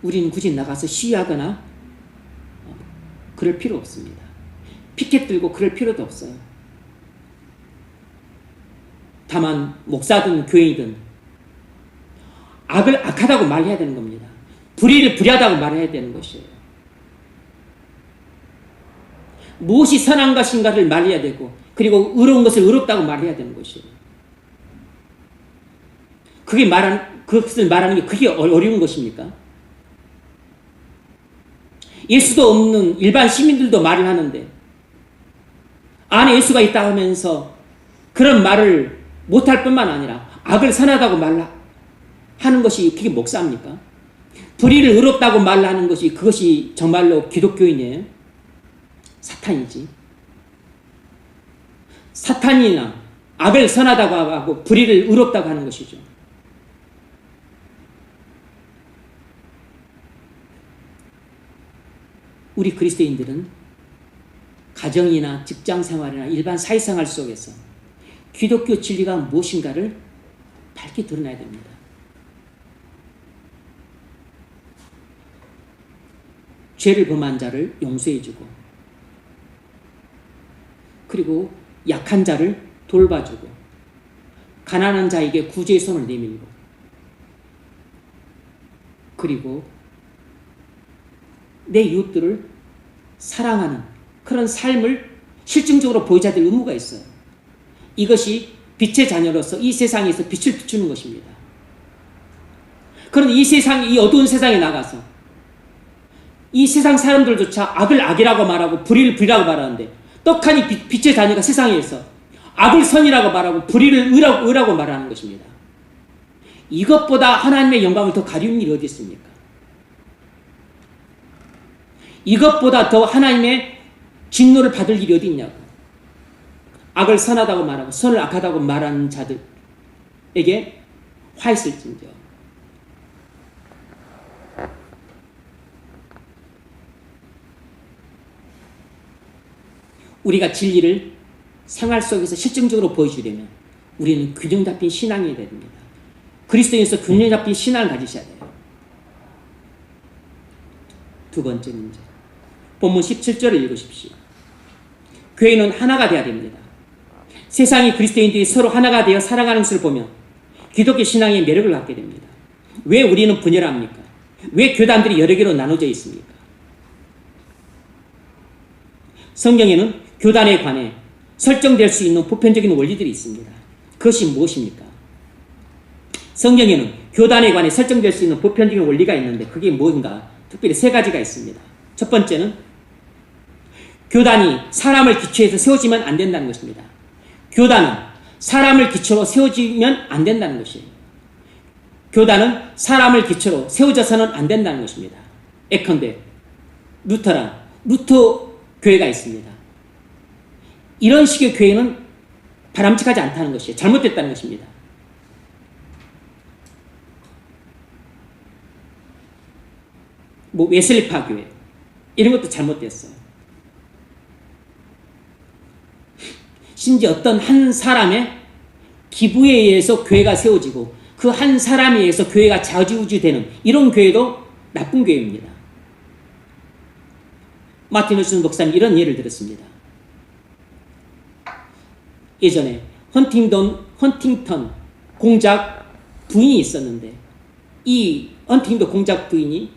우리는 굳이 나가서 시위하거나 그럴 필요 없습니다. 피켓 들고 그럴 필요도 없어요. 다만 목사든 교회이든 악을 악하다고 말해야 되는 겁니다. 불의를 불의하다고 말해야 되는 것이에요. 무엇이 선한 것인가를 말해야 되고 그리고 의로운 것을 의롭다고 말해야 되는 것이에요. 그것을 말하는 게 그게 어려운 것입니까? 예수도 없는 일반 시민들도 말을 하는데 안에 예수가 있다 하면서 그런 말을 못할 뿐만 아니라 악을 선하다고 말하는 것이 그게 목사입니까? 불의를 의롭다고 말하는 것이 그것이 정말로 기독교인이에요? 사탄이지. 사탄이나 악을 선하다고 하고 불의를 의롭다고 하는 것이죠. 우리 그리스도인들은 가정이나 직장생활이나 일반 사회생활 속에서 기독교 진리가 무엇인가를 밝게 드러나야 됩니다. 죄를 범한 자를 용서해주고, 그리고 약한 자를 돌봐주고, 가난한 자에게 구제의 손을 내밀고, 그리고 내 이웃들을 사랑하는 그런 삶을 실증적으로 보여줘야 될 의무가 있어요. 이것이 빛의 자녀로서 이 세상에서 빛을 비추는 것입니다. 그런데 이 세상, 이 어두운 세상에 나가서 이 세상 사람들조차 악을 악이라고 말하고 불의를 불이라고 말하는데, 떡하니 빛의 자녀가 세상에서 악을 선이라고 말하고 불의를 의라고 말하는 것입니다. 이것보다 하나님의 영광을 더 가리는 일이 어디 있습니까? 이것보다 더 하나님의 진노를 받을 일이 어디 있냐고. 악을 선하다고 말하고 선을 악하다고 말하는 자들에게 화했을진저. 우리가 진리를 생활 속에서 실증적으로 보여주려면 우리는 균형 잡힌 신앙이 돼야 됩니다. 그리스도인에서 균형 잡힌 신앙을 가지셔야 돼요. 두 번째 문제. 본문 17절을 읽으십시오. 교회는 하나가 되어야 됩니다. 세상이 그리스도인들이 서로 하나가 되어 살아가는 것을 보면 기독교 신앙의 매력을 갖게 됩니다. 왜 우리는 분열합니까? 왜 교단들이 여러 개로 나눠져 있습니까? 성경에는 교단에 관해 설정될 수 있는 보편적인 원리들이 있습니다. 그것이 무엇입니까? 성경에는 교단에 관해 설정될 수 있는 보편적인 원리가 있는데 그게 뭔가? 특별히 세 가지가 있습니다. 첫 번째는 교단이 사람을 기초해서 세워지면 안 된다는 것입니다. 교단은 사람을 기초로 세워지면 안 된다는 것이에요. 교단은 사람을 기초로 세워져서는 안 된다는 것입니다. 예컨대 루터 교회가 있습니다. 이런 식의 교회는 바람직하지 않다는 것이에요. 잘못됐다는 것입니다. 웨슬리파 교회 이런 것도 잘못됐어요. 심지어 어떤 한 사람의 기부에 의해서 교회가 세워지고 그 한 사람에 의해서 교회가 좌지우지되는 이런 교회도 나쁜 교회입니다. 마틴 루터 목사님 이런 예를 들었습니다. 예전에 헌팅턴 공작 부인이 있었는데 이 헌팅턴 공작 부인이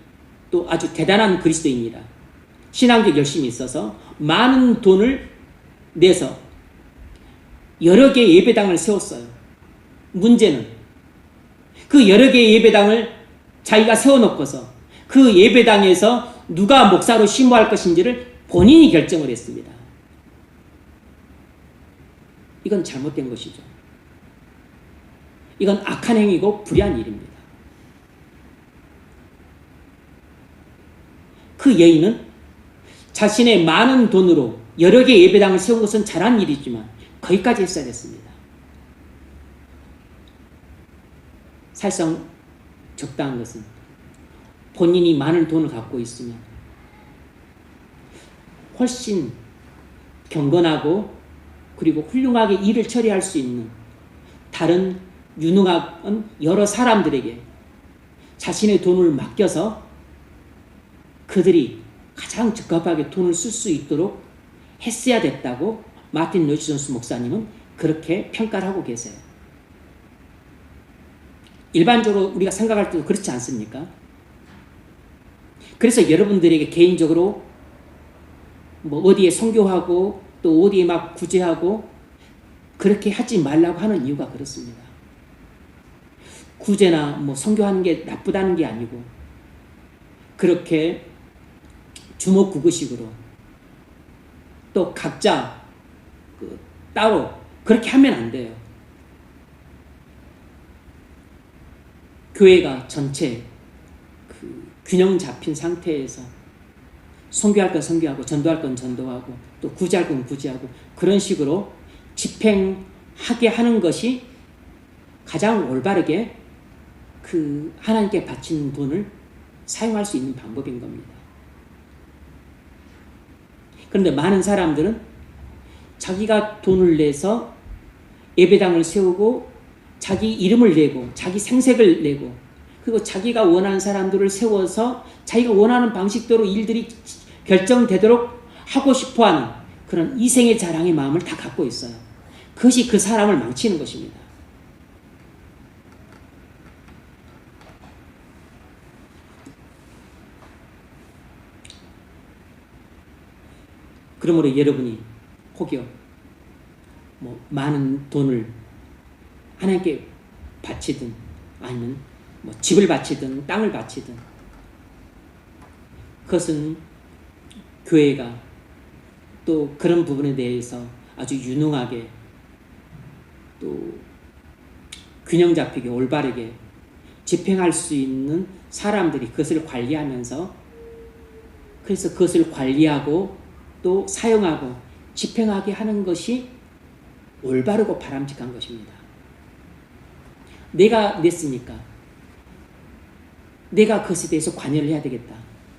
또 아주 대단한 그리스도인이라 신앙적 열심이 있어서 많은 돈을 내서 여러 개의 예배당을 세웠어요. 문제는 그 여러 개의 예배당을 자기가 세워놓고서 그 예배당에서 누가 목사로 심호할 것인지를 본인이 결정을 했습니다. 이건 잘못된 것이죠. 이건 악한 행위고 불의한 일입니다. 그 여인은 자신의 많은 돈으로 여러 개의 예배당을 세운 것은 잘한 일이지만 거기까지 했어야 됐습니다. 사실상 적당한 것은 본인이 많은 돈을 갖고 있으면 훨씬 경건하고 그리고 훌륭하게 일을 처리할 수 있는 다른 유능한 여러 사람들에게 자신의 돈을 맡겨서 그들이 가장 적합하게 돈을 쓸 수 있도록 했어야 됐다고 마틴 루터 존스 목사님은 그렇게 평가를 하고 계세요. 일반적으로 우리가 생각할 때도 그렇지 않습니까? 그래서 여러분들에게 개인적으로 어디에 선교하고 또 어디에 막 구제하고 그렇게 하지 말라고 하는 이유가 그렇습니다. 구제나 선교하는 게 나쁘다는 게 아니고 그렇게 주먹구구식으로 또 각자 따로 그렇게 하면 안 돼요. 교회가 전체 균형 잡힌 상태에서 선교할 건 선교하고 전도할 건 전도하고 또 구제할 건 구제하고 그런 식으로 집행하게 하는 것이 가장 올바르게 하나님께 바치는 돈을 사용할 수 있는 방법인 겁니다. 그런데 많은 사람들은 자기가 돈을 내서 예배당을 세우고 자기 이름을 내고 자기 생색을 내고 그리고 자기가 원하는 사람들을 세워서 자기가 원하는 방식대로 일들이 결정되도록 하고 싶어하는 그런 이생의 자랑의 마음을 다 갖고 있어요. 그것이 그 사람을 망치는 것입니다. 그러므로 여러분이 혹여 많은 돈을 하나님께 바치든 아니면 집을 바치든 땅을 바치든 그것은 교회가 또 그런 부분에 대해서 아주 유능하게 또 균형 잡히게 올바르게 집행할 수 있는 사람들이 그것을 관리하면서 그래서 그것을 관리하고 또 사용하고 집행하게 하는 것이 올바르고 바람직한 것입니다. 내가 냈으니까 내가 그것에 대해서 관여를 해야 되겠다.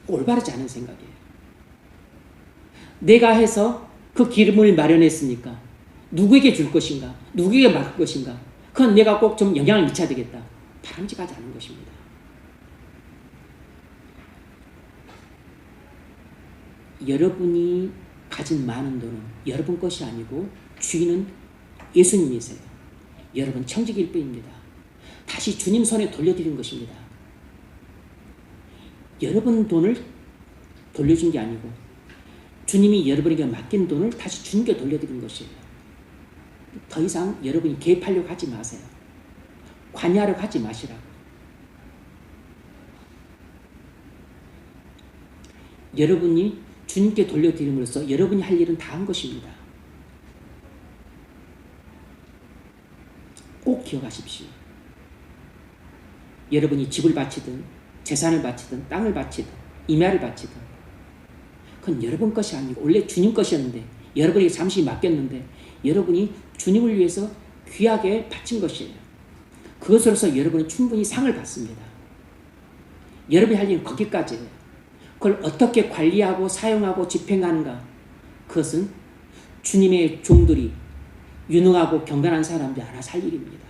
올바르지 않은 생각이에요. 내가 해서 그 기름을 마련했으니까 누구에게 줄 것인가? 누구에게 맡을 것인가? 그건 내가 꼭 좀 영향을 미쳐야 되겠다. 바람직하지 않은 것입니다. 여러분이 가진 많은 돈은 여러분 것이 아니고 주인은 예수님이세요. 여러분 청지기일 뿐입니다. 다시 주님 손에 돌려드린 것입니다. 여러분 돈을 돌려준 게 아니고 주님이 여러분에게 맡긴 돈을 다시 주님께 돌려드린 것이에요. 더 이상 여러분이 개입하려고 하지 마세요. 관여하려고 하지 마시라고. 여러분이 주님께 돌려드림으로써 여러분이 할 일은 다 한 것입니다. 꼭 기억하십시오. 여러분이 집을 바치든 재산을 바치든 땅을 바치든 임야를 바치든 그건 여러분 것이 아니고 원래 주님 것이었는데 여러분에게 잠시 맡겼는데 여러분이 주님을 위해서 귀하게 바친 것이에요. 그것으로서 여러분은 충분히 상을 받습니다. 여러분이 할 일은 거기까지예요. 그걸 어떻게 관리하고 사용하고 집행하는가 그것은 주님의 종들이 유능하고 경건한 사람들이 알아서 할 일입니다.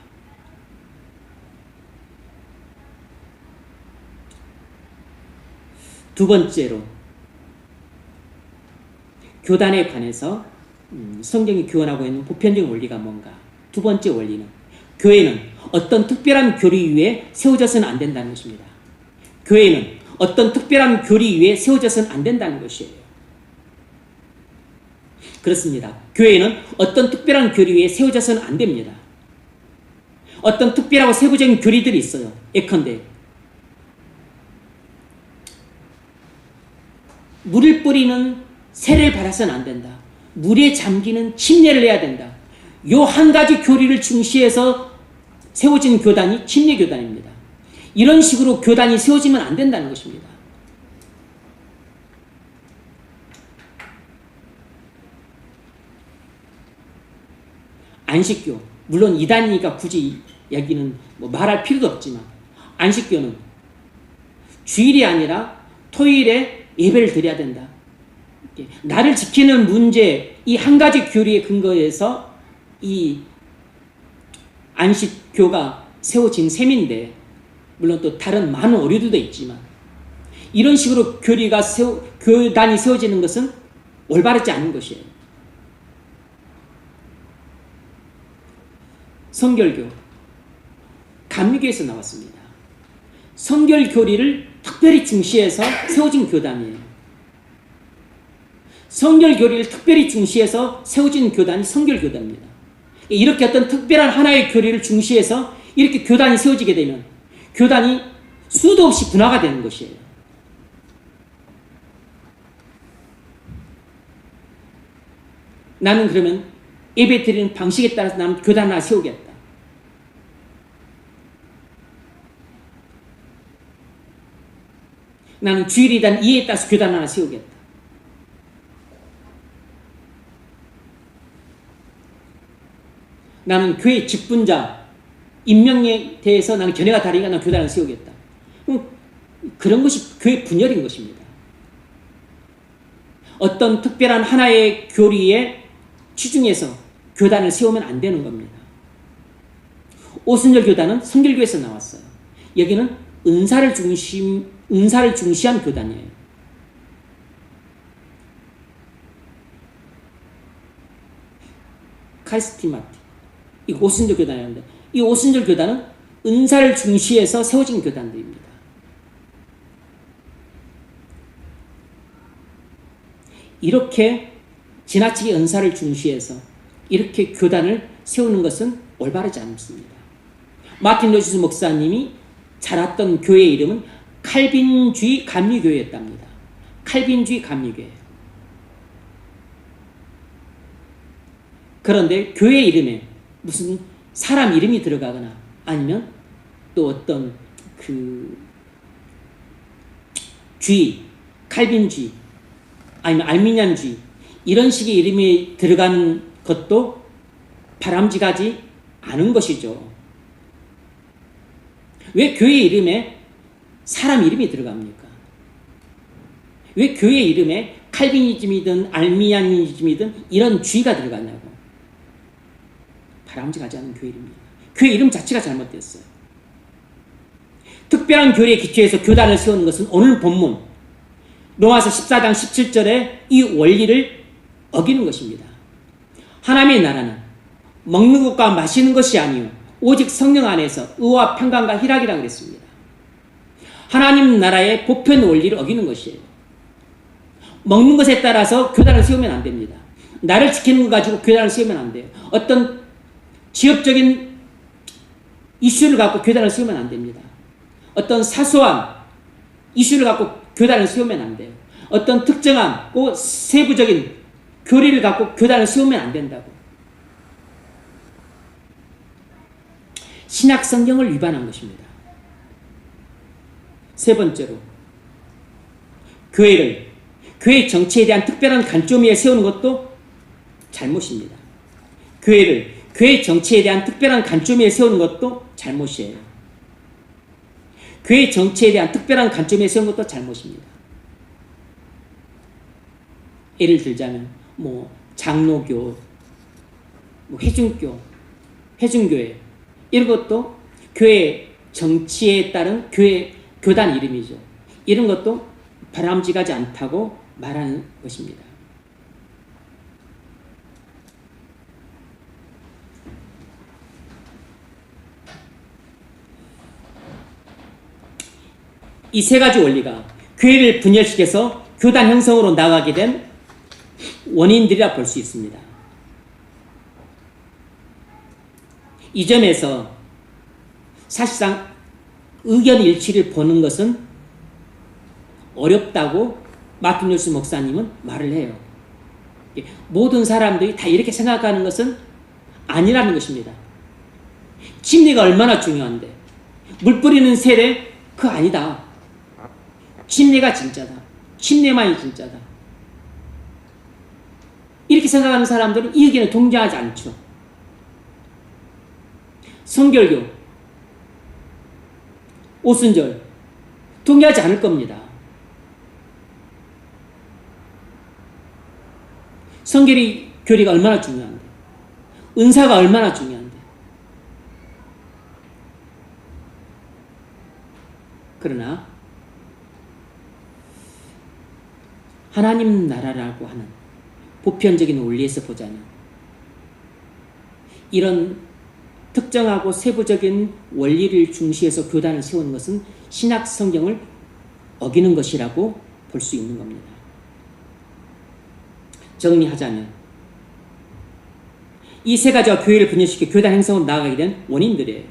두 번째로 교단에 관해서 성경이 교훈하고 있는 보편적인 원리가 뭔가. 두 번째 원리는 교회는 어떤 특별한 교리 위에 세워져서는 안 된다는 것입니다. 교회는 어떤 특별한 교리 위에 세워져서는 안 된다는 것이에요. 그렇습니다. 교회는 어떤 특별한 교리 위에 세워져서는 안 됩니다. 어떤 특별하고 세부적인 교리들이 있어요. 예컨대 물을 뿌리는 세례를 받아서는 안 된다. 물에 잠기는 침례를 해야 된다. 요 한 가지 교리를 중시해서 세워진 교단이 침례교단입니다. 이런 식으로 교단이 세워지면 안 된다는 것입니다. 안식교, 물론 이단이니까 굳이 여기는 말할 필요도 없지만 안식교는 주일이 아니라 토요일에 예배를 드려야 된다. 나를 지키는 문제, 이 한 가지 교리에 근거해서 이 안식교가 세워진 셈인데 물론 또 다른 많은 오류들도 있지만 이런 식으로 교단이 세워지는 것은 올바르지 않은 것이에요. 성결교, 감리교에서 나왔습니다. 성결교리를 특별히 중시해서 세워진 교단이에요. 성결교리를 특별히 중시해서 세워진 교단이 성결교단입니다. 이렇게 어떤 특별한 하나의 교리를 중시해서 이렇게 교단이 세워지게 되면 교단이 수도 없이 분화가 되는 것이에요. 나는 그러면 예배 드리는 방식에 따라서 나는 교단 하나 세우겠다. 나는 주일에 대한 이해에 따라서 교단 하나 세우겠다. 나는 교회 직분자, 임명에 대해서 나는 견해가 다르니까 나는 교단을 세우겠다. 그런 것이 교회 분열인 것입니다. 어떤 특별한 하나의 교리에 치중해서 교단을 세우면 안 되는 겁니다. 오순절 교단은 성결교에서 나왔어요. 여기는 은사를 중시한 교단이에요. 카리스티마티, 이 오순절 교단이었는데, 이 오순절 교단은 은사를 중시해서 세워진 교단들입니다. 이렇게 지나치게 은사를 중시해서 이렇게 교단을 세우는 것은 올바르지 않습니다. 마틴 루이스 목사님이 자랐던 교회 이름은 칼빈주의 감리교회였답니다. 칼빈주의 감리교회. 그런데 교회 이름에 무슨 사람 이름이 들어가거나 아니면 또 어떤 주의, 칼빈주의 아니면 알미니안주의 이런 식의 이름이 들어가는 것도 바람직하지 않은 것이죠. 왜 교회 이름에 사람 이름이 들어갑니까? 왜 교회 이름에 칼빈이즘이든 알미니안이즘이든 이런 주의가 들어가냐고. 바람직하지 않은 교회 이름입니다. 교회 이름 자체가 잘못됐어요. 특별한 교리에 기초해서 교단을 세우는 것은 오늘 본문 로마서 14장 17절에 이 원리를 어기는 것입니다. 하나님의 나라는 먹는 것과 마시는 것이 아니요 오직 성령 안에서 의와 평강과 희락이라고 그랬습니다. 하나님 나라의 보편 원리를 어기는 것이에요. 먹는 것에 따라서 교단을 세우면 안 됩니다. 나를 지키는 것 가지고 교단을 세우면 안 돼요. 어떤 지역적인 이슈를 갖고 교단을 세우면 안 됩니다. 어떤 사소한 이슈를 갖고 교단을 세우면 안 돼요. 어떤 특정한 세부적인 교리를 갖고 교단을 세우면 안 된다고. 신약 성경을 위반한 것입니다. 세 번째로 교회 정치에 대한 특별한 관점 위에 세우는 것도 잘못입니다. 교회 정치에 대한 특별한 관점 위에 세우는 것도 잘못이에요. 교회 정치에 대한 특별한 관점에 세우는 것도 잘못입니다. 예를 들자면 장로교, 회중교회 이런 것도 교회 정치에 따른 교단 이름이죠. 이런 것도 바람직하지 않다고 말하는 것입니다. 이 세 가지 원리가 교회를 분열시켜서 교단 형성으로 나가게 된 원인들이라 볼 수 있습니다. 이 점에서 사실상 의견 일치를 보는 것은 어렵다고 마틴 루이스 목사님은 말을 해요. 모든 사람들이 다 이렇게 생각하는 것은 아니라는 것입니다. 침례가 얼마나 중요한데 물 뿌리는 세례 그거 아니다. 침례가 진짜다. 침례만이 진짜다. 이렇게 생각하는 사람들은 이 의견에 동조하지 않죠. 성결교, 오순절 동의하지 않을 겁니다. 교리가 얼마나 중요한데, 은사가 얼마나 중요한데. 그러나 하나님 나라라고 하는 보편적인 원리에서 보자면 이런 특정하고 세부적인 원리를 중시해서 교단을 세우는 것은 신약 성경을 어기는 것이라고 볼 수 있는 겁니다. 정리하자면 이 세 가지가 교회를 분열시켜 교단 행성으로 나아가게 된 원인들이에요.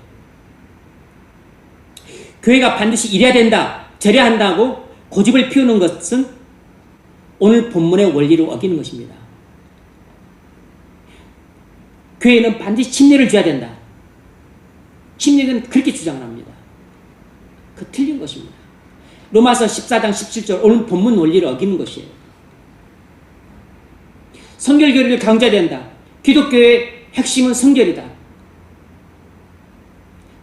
교회가 반드시 이래야 된다, 저래야 한다고 고집을 피우는 것은 오늘 본문의 원리를 어기는 것입니다. 교회는 반드시 침례를 줘야 된다. 침례는 그렇게 주장을 합니다. 그 틀린 것입니다. 로마서 14장 17절 오늘 본문 원리를 어기는 것이에요. 성결교리를 강조해야 된다. 기독교의 핵심은 성결이다.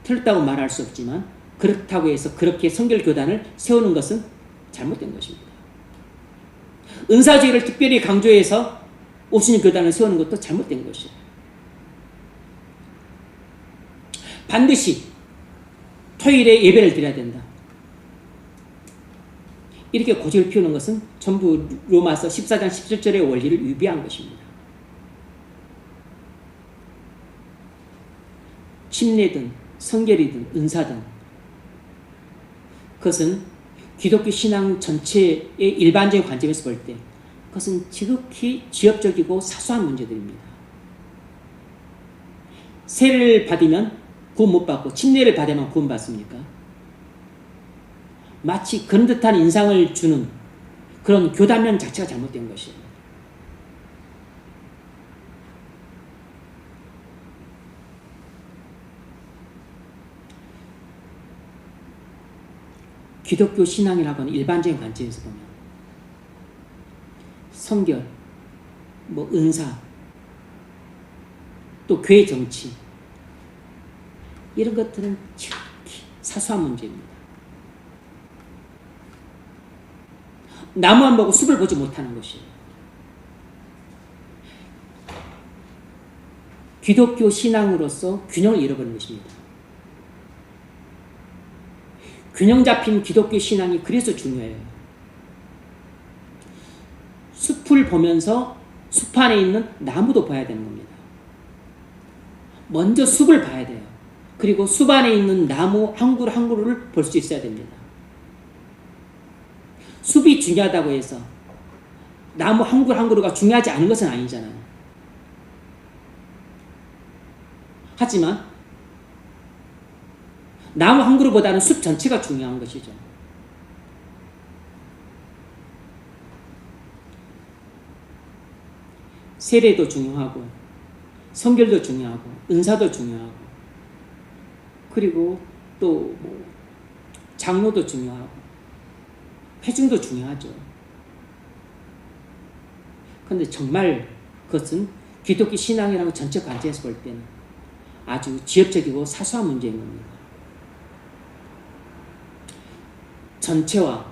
틀렸다고 말할 수 없지만 그렇다고 해서 그렇게 성결교단을 세우는 것은 잘못된 것입니다. 은사주의를 특별히 강조해서 오순절 교단을 세우는 것도 잘못된 것이에요. 반드시 토요일에 예배를 드려야 된다. 이렇게 고집을 피우는 것은 전부 로마서 14장 17절의 원리를 위배한 것입니다. 침례든 성결이든 은사든 그것은 기독교 신앙 전체의 일반적인 관점에서 볼 때 그것은 지극히 지엽적이고 사소한 문제들입니다. 세례를 받으면 구원 못 받고 침례를 받으면 구원 받습니까? 마치 그런 듯한 인상을 주는 그런 교단면 자체가 잘못된 것이에요. 기독교 신앙이라고 하는 일반적인 관점에서 보면 성결, 은사, 또 교회 정치 이런 것들은 지극히 사소한 문제입니다. 나무만 보고 숲을 보지 못하는 것이에요. 기독교 신앙으로서 균형을 잃어버린 것입니다. 균형 잡힌 기독교 신앙이 그래서 중요해요. 숲을 보면서 숲 안에 있는 나무도 봐야 되는 겁니다. 먼저 숲을 봐야 돼요. 그리고 숲 안에 있는 나무 한 그루 한 그루를 볼 수 있어야 됩니다. 숲이 중요하다고 해서 나무 한 그루 한 그루가 중요하지 않은 것은 아니잖아요. 하지만 나무 한 그루보다는 숲 전체가 중요한 것이죠. 세례도 중요하고 성결도 중요하고 은사도 중요하고 그리고 또 장로도 중요하고 회중도 중요하죠. 그런데 정말 그것은 기독교 신앙이라는 전체 관점에서 볼 때는 아주 지엽적이고 사소한 문제인 겁니다. 전체와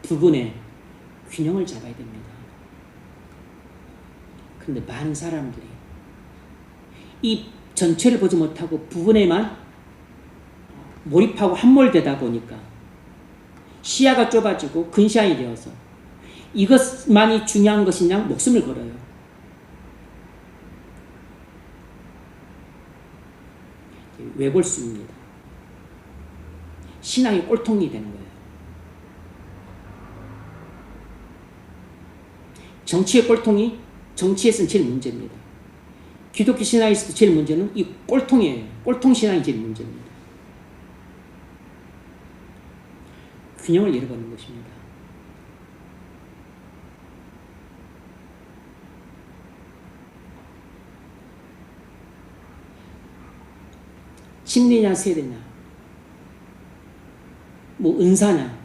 부분의 균형을 잡아야 됩니다. 그런데 많은 사람들이 이 전체를 보지 못하고 부분에만 몰입하고 함몰되다 보니까 시야가 좁아지고 근시안이 되어서 이것만이 중요한 것이냐 목숨을 걸어요. 외골수입니다. 신앙의 꼴통이 되는 거예요. 정치의 꼴통이 정치에서는 제일 문제입니다. 기독교 신앙에서도 제일 문제는 이 꼴통이에요. 꼴통 신앙이 제일 문제입니다. 균형을 잃어버리는 것입니다. 침례냐 세례냐 은사냐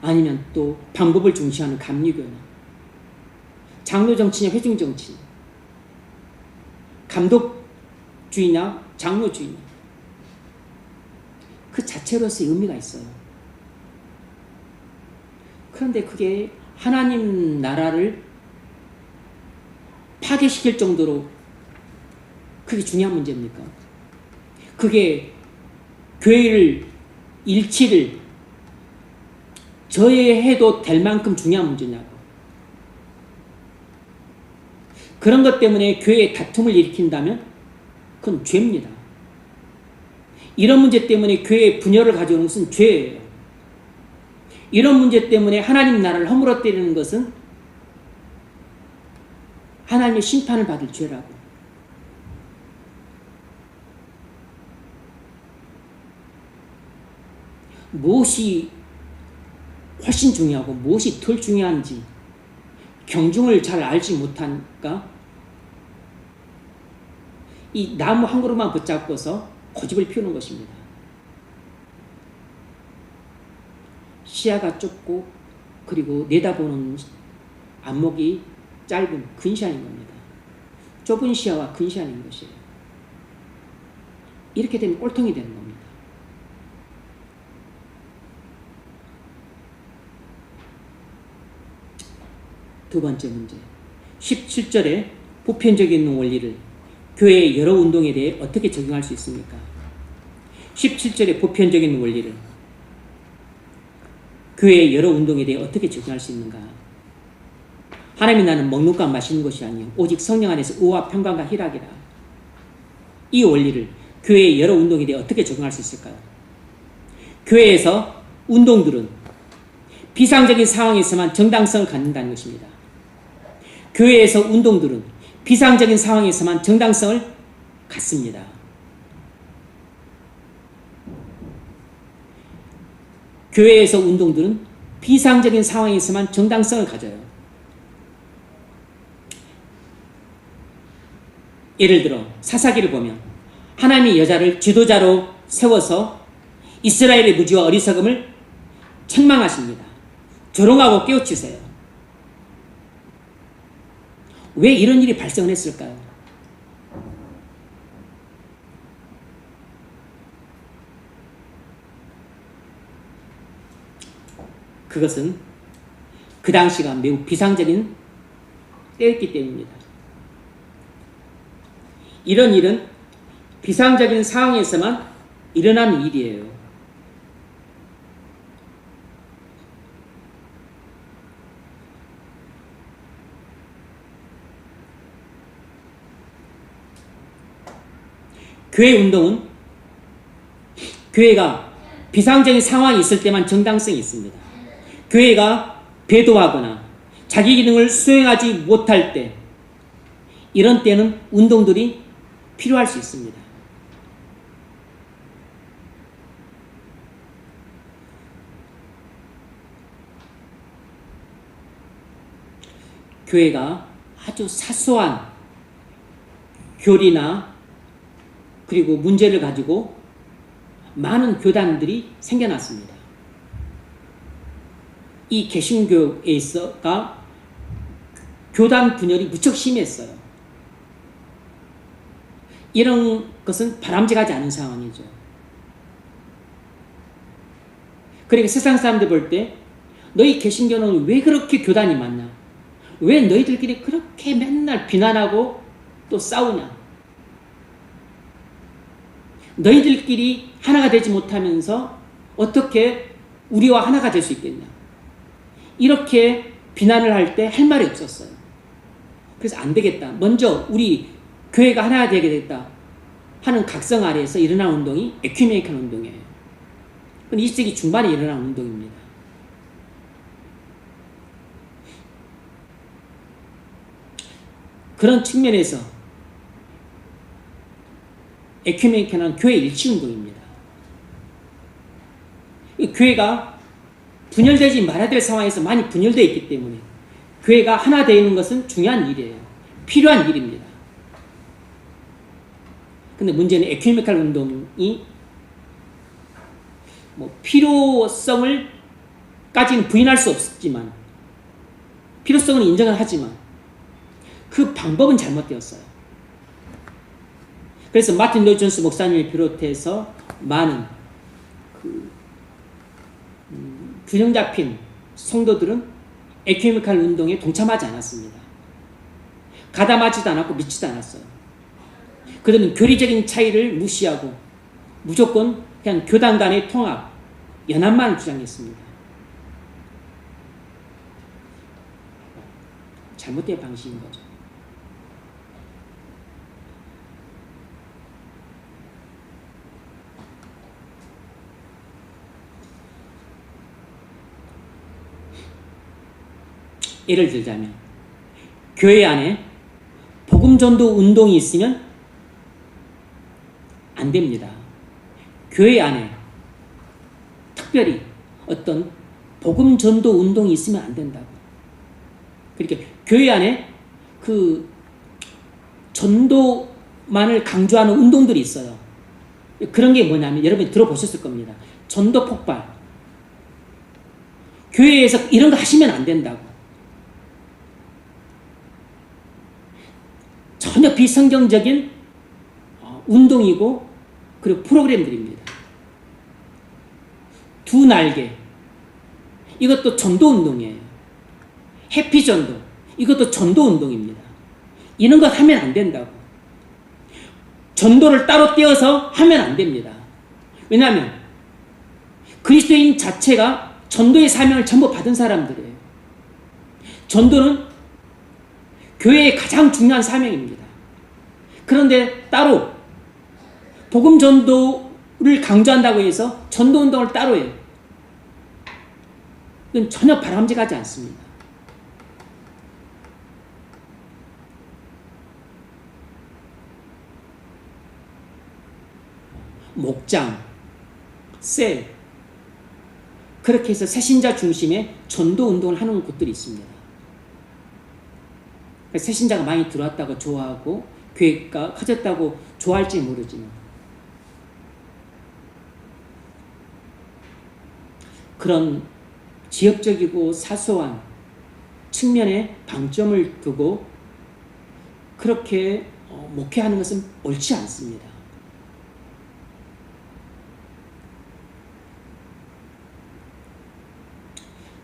아니면 또 방법을 중시하는 감리교냐 장로 정치냐 회중 정치 감독주의냐 장로주의냐 그 자체로서의 의미가 있어요. 그런데 그게 하나님 나라를 파괴시킬 정도로 그게 중요한 문제입니까? 그게 교회를 일치를 저해해도 될 만큼 중요한 문제냐고. 그런 것 때문에 교회에 다툼을 일으킨다면 그건 죄입니다. 이런 문제 때문에 교회에 분열을 가져오는 것은 죄예요. 이런 문제 때문에 하나님 나라를 허물어뜨리는 것은 하나님의 심판을 받을 죄라고. 무엇이 훨씬 중요하고 무엇이 덜 중요한지 경중을 잘 알지 못하니까 이 나무 한 그루만 붙잡고서 고집을 피우는 것입니다. 시야가 좁고 그리고 내다보는 안목이 짧은 근시안인 겁니다. 좁은 시야와 근시안인 것이에요. 이렇게 되면 꼴통이 되는 겁니다. 두 번째 문제. 17절에 보편적인 원리를 교회의 여러 운동에 대해 어떻게 적용할 수 있습니까? 17절의 보편적인 원리를 교회의 여러 운동에 대해 어떻게 적용할 수 있는가? 하나님이 나는 먹는 것과 마시는 것이 아니요 오직 성령 안에서 의와 평강과 희락이라. 이 원리를 교회의 여러 운동에 대해 어떻게 적용할 수 있을까요? 교회에서 운동들은 비상적인 상황에서만 정당성을 갖는다는 것입니다. 교회에서 운동들은 비상적인 상황에서만 정당성을 갖습니다. 교회에서 운동들은 비상적인 상황에서만 정당성을 가져요. 예를 들어 사사기를 보면 하나님이 여자를 지도자로 세워서 이스라엘의 무지와 어리석음을 책망하십니다. 조롱하고 깨우치세요. 왜 이런 일이 발생을 했을까요? 그것은 그 당시가 매우 비상적인 때였기 때문입니다. 이런 일은 비상적인 상황에서만 일어나는 일이에요. 교회 운동은 교회가 비상적인 상황이 있을 때만 정당성이 있습니다. 교회가 배도하거나 자기 기능을 수행하지 못할 때, 이런 때는 운동들이 필요할 수 있습니다. 교회가 아주 사소한 교리나 그리고 문제를 가지고 많은 교단들이 생겨났습니다. 이 개신교에서가 교단 분열이 무척 심했어요. 이런 것은 바람직하지 않은 상황이죠. 그러니까 세상 사람들 볼 때 너희 개신교는 왜 그렇게 교단이 많냐? 왜 너희들끼리 그렇게 맨날 비난하고 또 싸우냐? 너희들끼리 하나가 되지 못하면서 어떻게 우리와 하나가 될 수 있겠냐? 이렇게 비난을 할 때 할 말이 없었어요. 그래서 안 되겠다. 먼저 우리 교회가 하나가 되겠다 하는 각성 아래에서 일어난 운동이 에큐메니컬 운동이에요. 20세기 중반에 일어난 운동입니다. 그런 측면에서 에큐메니컬은 교회 일치 운동입니다. 이 교회가 분열되지 말아야 될 상황에서 많이 분열되어 있기 때문에 교회가 하나 되어 있는 것은 중요한 일이에요. 필요한 일입니다. 근데 문제는 에큐메니컬 운동이 필요성을 까지는 부인할 수 없지만, 필요성은 인정을 하지만 그 방법은 잘못되었어요. 그래서 마틴 로이드 존스 목사님을 비롯해서 많은 균형 잡힌 성도들은 에큐메니컬 운동에 동참하지 않았습니다. 가담하지도 않았고 믿지도 않았어요. 그들은 교리적인 차이를 무시하고 무조건 그냥 교단 간의 통합, 연합만 주장했습니다. 잘못된 방식인 거죠. 예를 들자면 교회 안에 복음전도 운동이 있으면 안 됩니다. 교회 안에 특별히 어떤 복음전도 운동이 있으면 안 된다고. 그러니까 교회 안에 그 전도만을 강조하는 운동들이 있어요. 그런 게 뭐냐면 여러분이 들어보셨을 겁니다. 전도 폭발. 교회에서 이런 거 하시면 안 된다고. 전혀 비성경적인 운동이고 그리고 프로그램들입니다. 두 날개, 이것도 전도 운동이에요. 해피전도, 이것도 전도운동입니다. 이런 것 하면 안 된다고. 전도를 따로 떼어서 하면 안 됩니다. 왜냐하면 그리스도인 자체가 전도의 사명을 전부 받은 사람들이에요. 전도는 교회의 가장 중요한 사명입니다. 그런데 따로 복음 전도를 강조한다고 해서 전도 운동을 따로 해요. 이건 전혀 바람직하지 않습니다. 목장, 셀, 그렇게 해서 새신자 중심의 전도 운동을 하는 곳들이 있습니다. 새신자가 많이 들어왔다고 좋아하고 교회가 커졌다고 좋아할지 모르지만 그런 지역적이고 사소한 측면에 방점을 두고 그렇게 목회하는 것은 옳지 않습니다.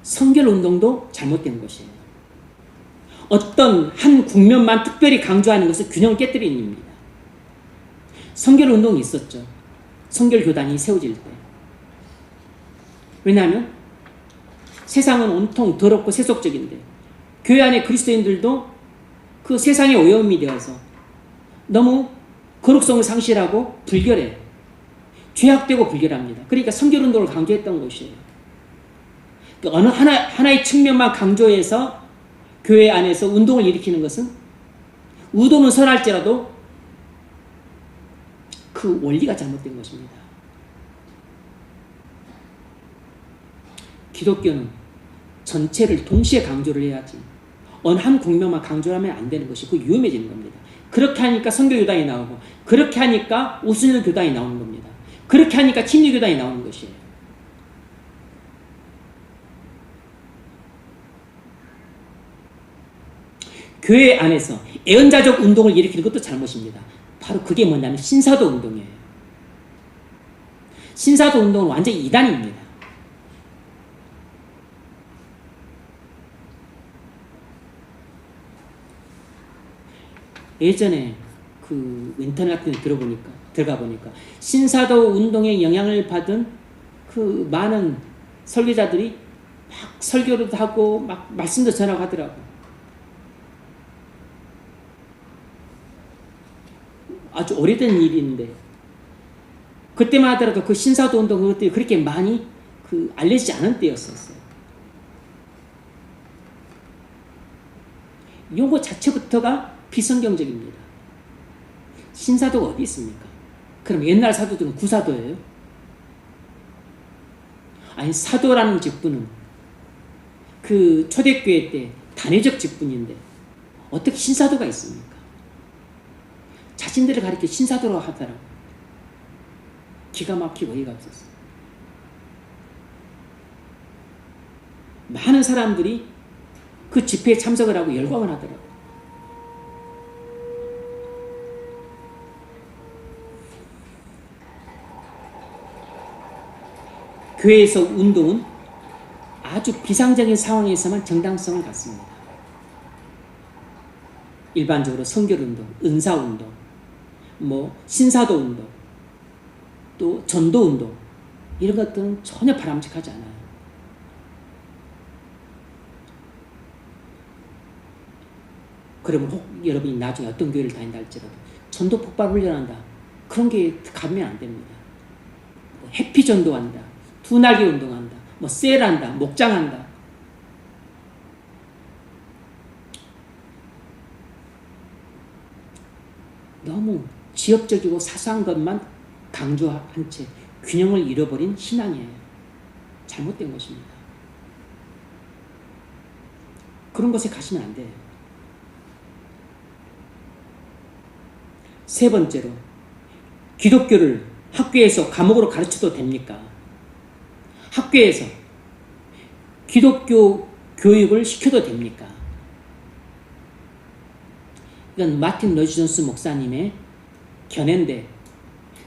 성결운동도 잘못된 것이에요. 어떤 한 국면만 특별히 강조하는 것은 균형을 깨뜨리는 일입니다. 성결운동이 있었죠. 성결교단이 세워질 때. 왜냐하면 세상은 온통 더럽고 세속적인데 교회 안에 그리스도인들도 그 세상의 오염이 되어서 너무 거룩성을 상실하고 불결해. 죄악되고 불결합니다. 그러니까 성결운동을 강조했던 것이에요. 어느 하나의 측면만 강조해서 교회 안에서 운동을 일으키는 것은 의도는 선할지라도 그 원리가 잘못된 것입니다. 기독교는 전체를 동시에 강조를 해야지 어느 한 국면만 강조하면 안 되는 것이 그 위험해지는 겁니다. 그렇게 하니까 선교교단이 나오고 그렇게 하니까 우순열 교단이 나오는 겁니다. 그렇게 하니까 침례교단이 나오는 것이에요. 교회 안에서 애언자적 운동을 일으키는 것도 잘못입니다. 바로 그게 뭐냐면 신사도 운동이에요. 신사도 운동은 완전히 이단입니다. 예전에 그 인터넷 같은 데 들어가 보니까 신사도 운동에 영향을 받은 그 많은 설교자들이 막 설교도 하고 막 말씀도 전하고 하더라고요. 아주 오래된 일인데 그때만 하더라도 그 신사도 운동 그것들이 그렇게 많이 알려지지 않은 때였었어요. 용어 자체부터가 비성경적입니다. 신사도가 어디 있습니까? 그럼 옛날 사도들은 구사도예요? 아니, 사도라는 직분은 그 초대교회 때 단회적 직분인데 어떻게 신사도가 있습니까? 자신들을 가리켜 신사도라고 하더라고요. 기가 막히고 어이가 없었어요. 많은 사람들이 그 집회에 참석을 하고 열광을 하더라고요. 교회에서 운동은 아주 비상적인 상황에서만 정당성을 갖습니다. 일반적으로 성결운동, 은사운동, 신사도운동, 또 전도운동 이런 것들은 전혀 바람직하지 않아요. 그러면 혹 여러분이 나중에 어떤 교회를 다닌다 할지라도 전도 폭발 훈련한다. 그런 게 가면 안 됩니다. 해피 전도한다. 두 날개 운동한다. 셀한다. 목장한다. 너무 지역적이고 사소한 것만 강조한 채 균형을 잃어버린 신앙이에요. 잘못된 것입니다. 그런 곳에 가시면 안 돼요. 세 번째로, 기독교를 학교에서 과목으로 가르쳐도 됩니까? 학교에서 기독교 교육을 시켜도 됩니까? 이건 마틴 로이드 존스 목사님의 견해인데,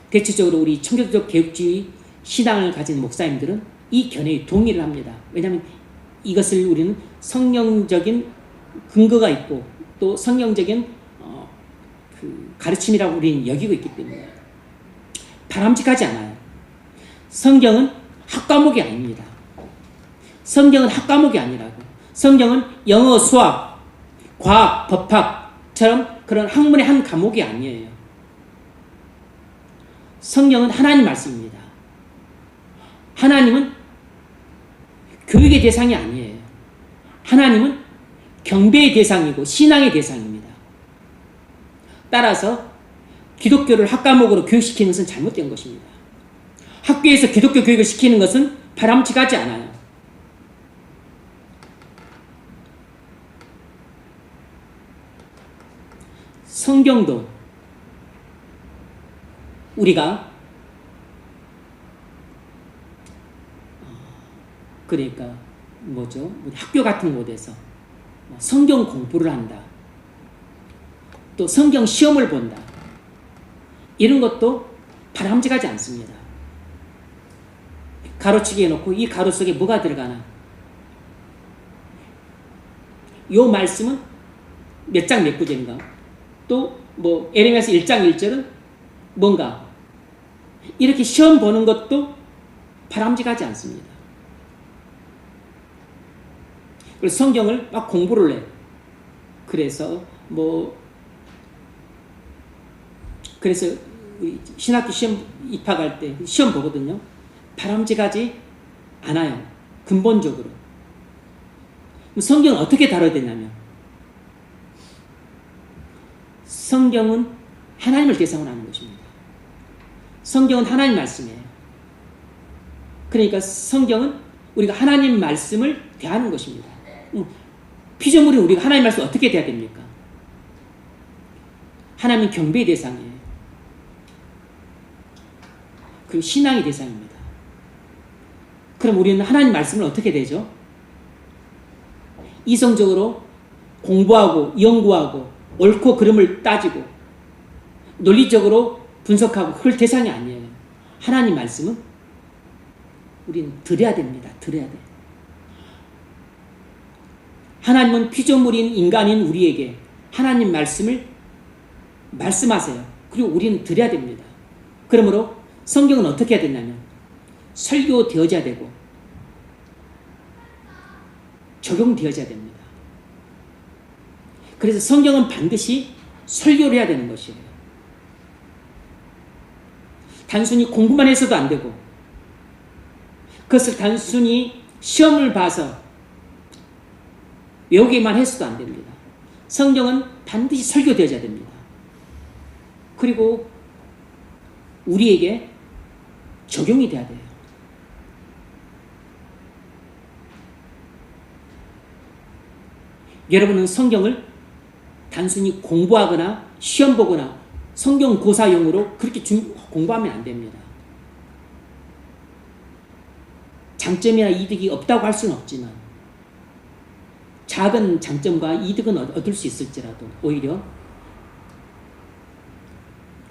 대체적으로 우리 청교도적 개혁주의 신앙을 가진 목사님들은 이 견해에 동의를 합니다. 왜냐하면 이것을 우리는 성령적인 근거가 있고 또 성경적인 그 가르침이라고 우리는 여기고 있기 때문에 바람직하지 않아요. 성경은 학과목이 아닙니다. 성경은 학과목이 아니라고. 성경은 영어, 수학, 과학, 법학처럼 그런 학문의 한 과목이 아니에요. 성경은 하나님 말씀입니다. 하나님은 교육의 대상이 아니에요. 하나님은 경배의 대상이고 신앙의 대상입니다. 따라서 기독교를 학과목으로 교육시키는 것은 잘못된 것입니다. 학교에서 기독교 교육을 시키는 것은 바람직하지 않아요. 성경도 우리가 그러니까 뭐죠? 학교 같은 곳에서 성경 공부를 한다. 또 성경 시험을 본다. 이런 것도 바람직하지 않습니다. 가로치기 해놓고 이 가로 속에 뭐가 들어가나? 요 말씀은 몇 장 몇 구절인가? 또 뭐 에레미야서 1장 1절은 뭔가? 이렇게 시험 보는 것도 바람직하지 않습니다. 그래서 성경을 막 공부를 해. 그래서 그래서 신학교 시험 입학할 때 시험 보거든요. 바람직하지 않아요. 근본적으로. 성경은 어떻게 다뤄야 되냐면 성경은 하나님을 대상으로 하는 것입니다. 성경은 하나님 말씀이에요. 그러니까 성경은 우리가 하나님 말씀을 대하는 것입니다. 피조물인 우리가 하나님 말씀 어떻게 대해야 됩니까? 하나님은 경배의 대상이에요. 그리고 신앙의 대상입니다. 그럼 우리는 하나님 말씀을 어떻게 되죠? 이성적으로 공부하고 연구하고 옳고 그름을 따지고 논리적으로 분석하고 그럴 대상이 아니에요. 하나님 말씀은 우리는 들어야 됩니다. 들어야 돼. 하나님은 피조물인 인간인 우리에게 하나님 말씀을 말씀하세요. 그리고 우리는 들어야 됩니다. 그러므로 성경은 어떻게 해야 되냐면 설교되어져야 되고 적용되어져야 됩니다. 그래서 성경은 반드시 설교를 해야 되는 것이에요. 단순히 공부만 해서도 안 되고 그것을 단순히 시험을 봐서 외우기만 해서도 안 됩니다. 성경은 반드시 설교되어져야 됩니다. 그리고 우리에게 적용이 돼야 돼요. 여러분은 성경을 단순히 공부하거나 시험 보거나 성경 고사용으로 그렇게 공부하면 안 됩니다. 장점이나 이득이 없다고 할 수는 없지만 작은 장점과 이득은 얻을 수 있을지라도 오히려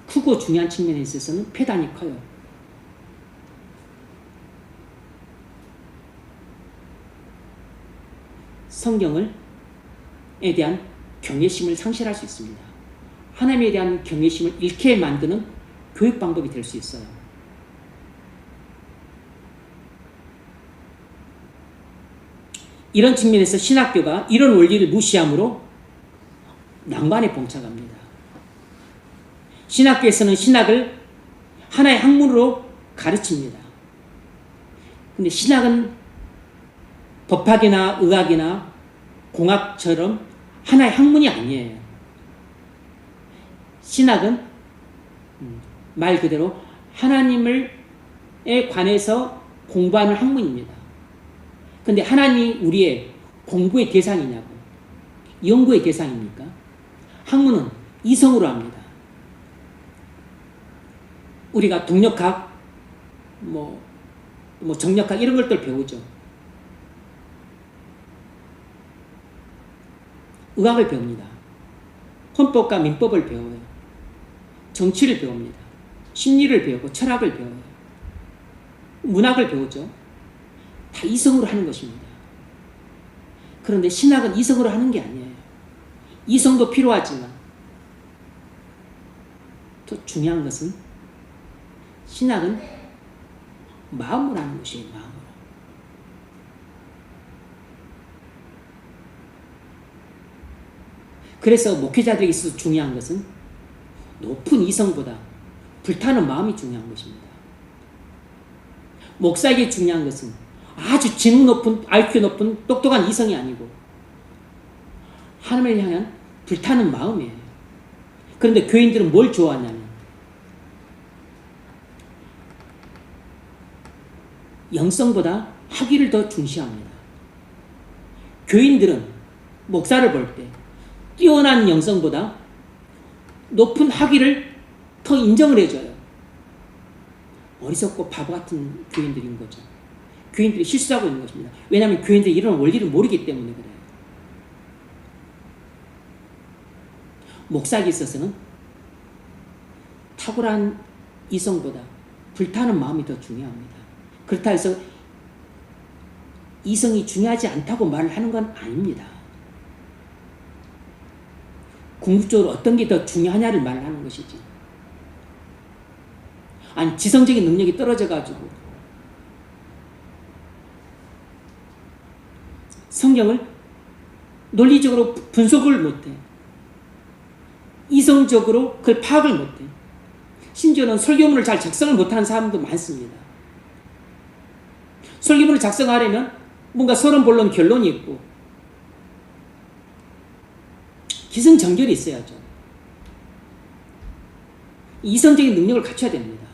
크고 중요한 측면에 있어서는 폐단이 커요. 성경에 대한 경외심을 상실할 수 있습니다. 하나님에 대한 경외심을 잃게 만드는 교육 방법이 될 수 있어요. 이런 측면에서 신학교가 이런 원리를 무시함으로 난관에 봉착합니다. 신학교에서는 신학을 하나의 학문으로 가르칩니다. 근데 신학은 법학이나 의학이나 공학처럼 하나의 학문이 아니에요. 신학은 말 그대로 하나님에 관해서 공부하는 학문입니다. 근데 하나님이 우리의 공부의 대상이냐고, 연구의 대상입니까? 학문은 이성으로 합니다. 우리가 동력학, 정력학 이런 것들 배우죠. 의학을 배웁니다. 헌법과 민법을 배워요. 정치를 배웁니다. 심리를 배우고 철학을 배워요. 문학을 배우죠. 다 이성으로 하는 것입니다. 그런데 신학은 이성으로 하는 게 아니에요. 이성도 필요하지만 더 중요한 것은 신학은 마음으로 하는 것이에요. 마음으로. 그래서 목회자들에게 있어서 중요한 것은 높은 이성보다 불타는 마음이 중요한 것입니다. 목사에게 중요한 것은 아주 지능 높은, IQ 높은 똑똑한 이성이 아니고 하나님을 향한 불타는 마음이에요. 그런데 교인들은 뭘 좋아하냐면 영성보다 학위를 더 중시합니다. 교인들은 목사를 볼 때 뛰어난 영성보다 높은 학위를 더 인정을 해줘요. 어리석고 바보 같은 교인들인 거죠. 교인들이 실수하고 있는 것입니다. 왜냐하면 교인들이 이런 원리를 모르기 때문에 그래요. 목사에게 있어서는 탁월한 이성보다 불타는 마음이 더 중요합니다. 그렇다 해서 이성이 중요하지 않다고 말을 하는 건 아닙니다. 궁극적으로 어떤 게 더 중요하냐를 말하는 것이지. 아니, 지성적인 능력이 떨어져가지고 성경을 논리적으로 분석을 못해. 이성적으로 그걸 파악을 못해. 심지어는 설교문을 잘 작성을 못하는 사람도 많습니다. 설교문을 작성하려면 뭔가 서론본론 결론이 있고 기승전결이 있어야죠. 이성적인 능력을 갖춰야 됩니다.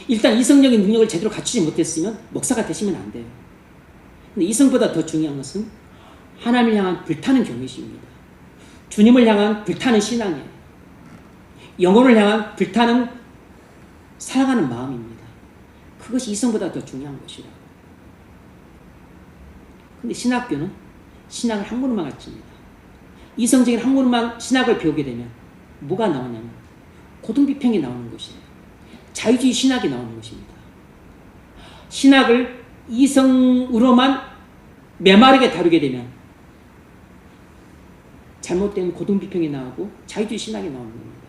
일단 이성적인 능력을 제대로 갖추지 못했으면 목사가 되시면 안 돼요. 근데 이성보다 더 중요한 것은 하나님을 향한 불타는 경외심입니다. 주님을 향한 불타는 신앙이에요. 영혼을 향한 불타는 사랑하는 마음입니다. 그것이 이성보다 더 중요한 것이라고. 근데 신학교는 신학을 한 그룹만 가르칩니다. 이성적인 한 그룹만 신학을 배우게 되면 뭐가 나오냐면 고등비평이 나오는 것이에요. 자유주의 신학이 나오는 것입니다. 신학을 이성으로만 메마르게 다루게 되면 잘못되면 고등비평이 나오고 자유주의 신학이 나오는 겁니다.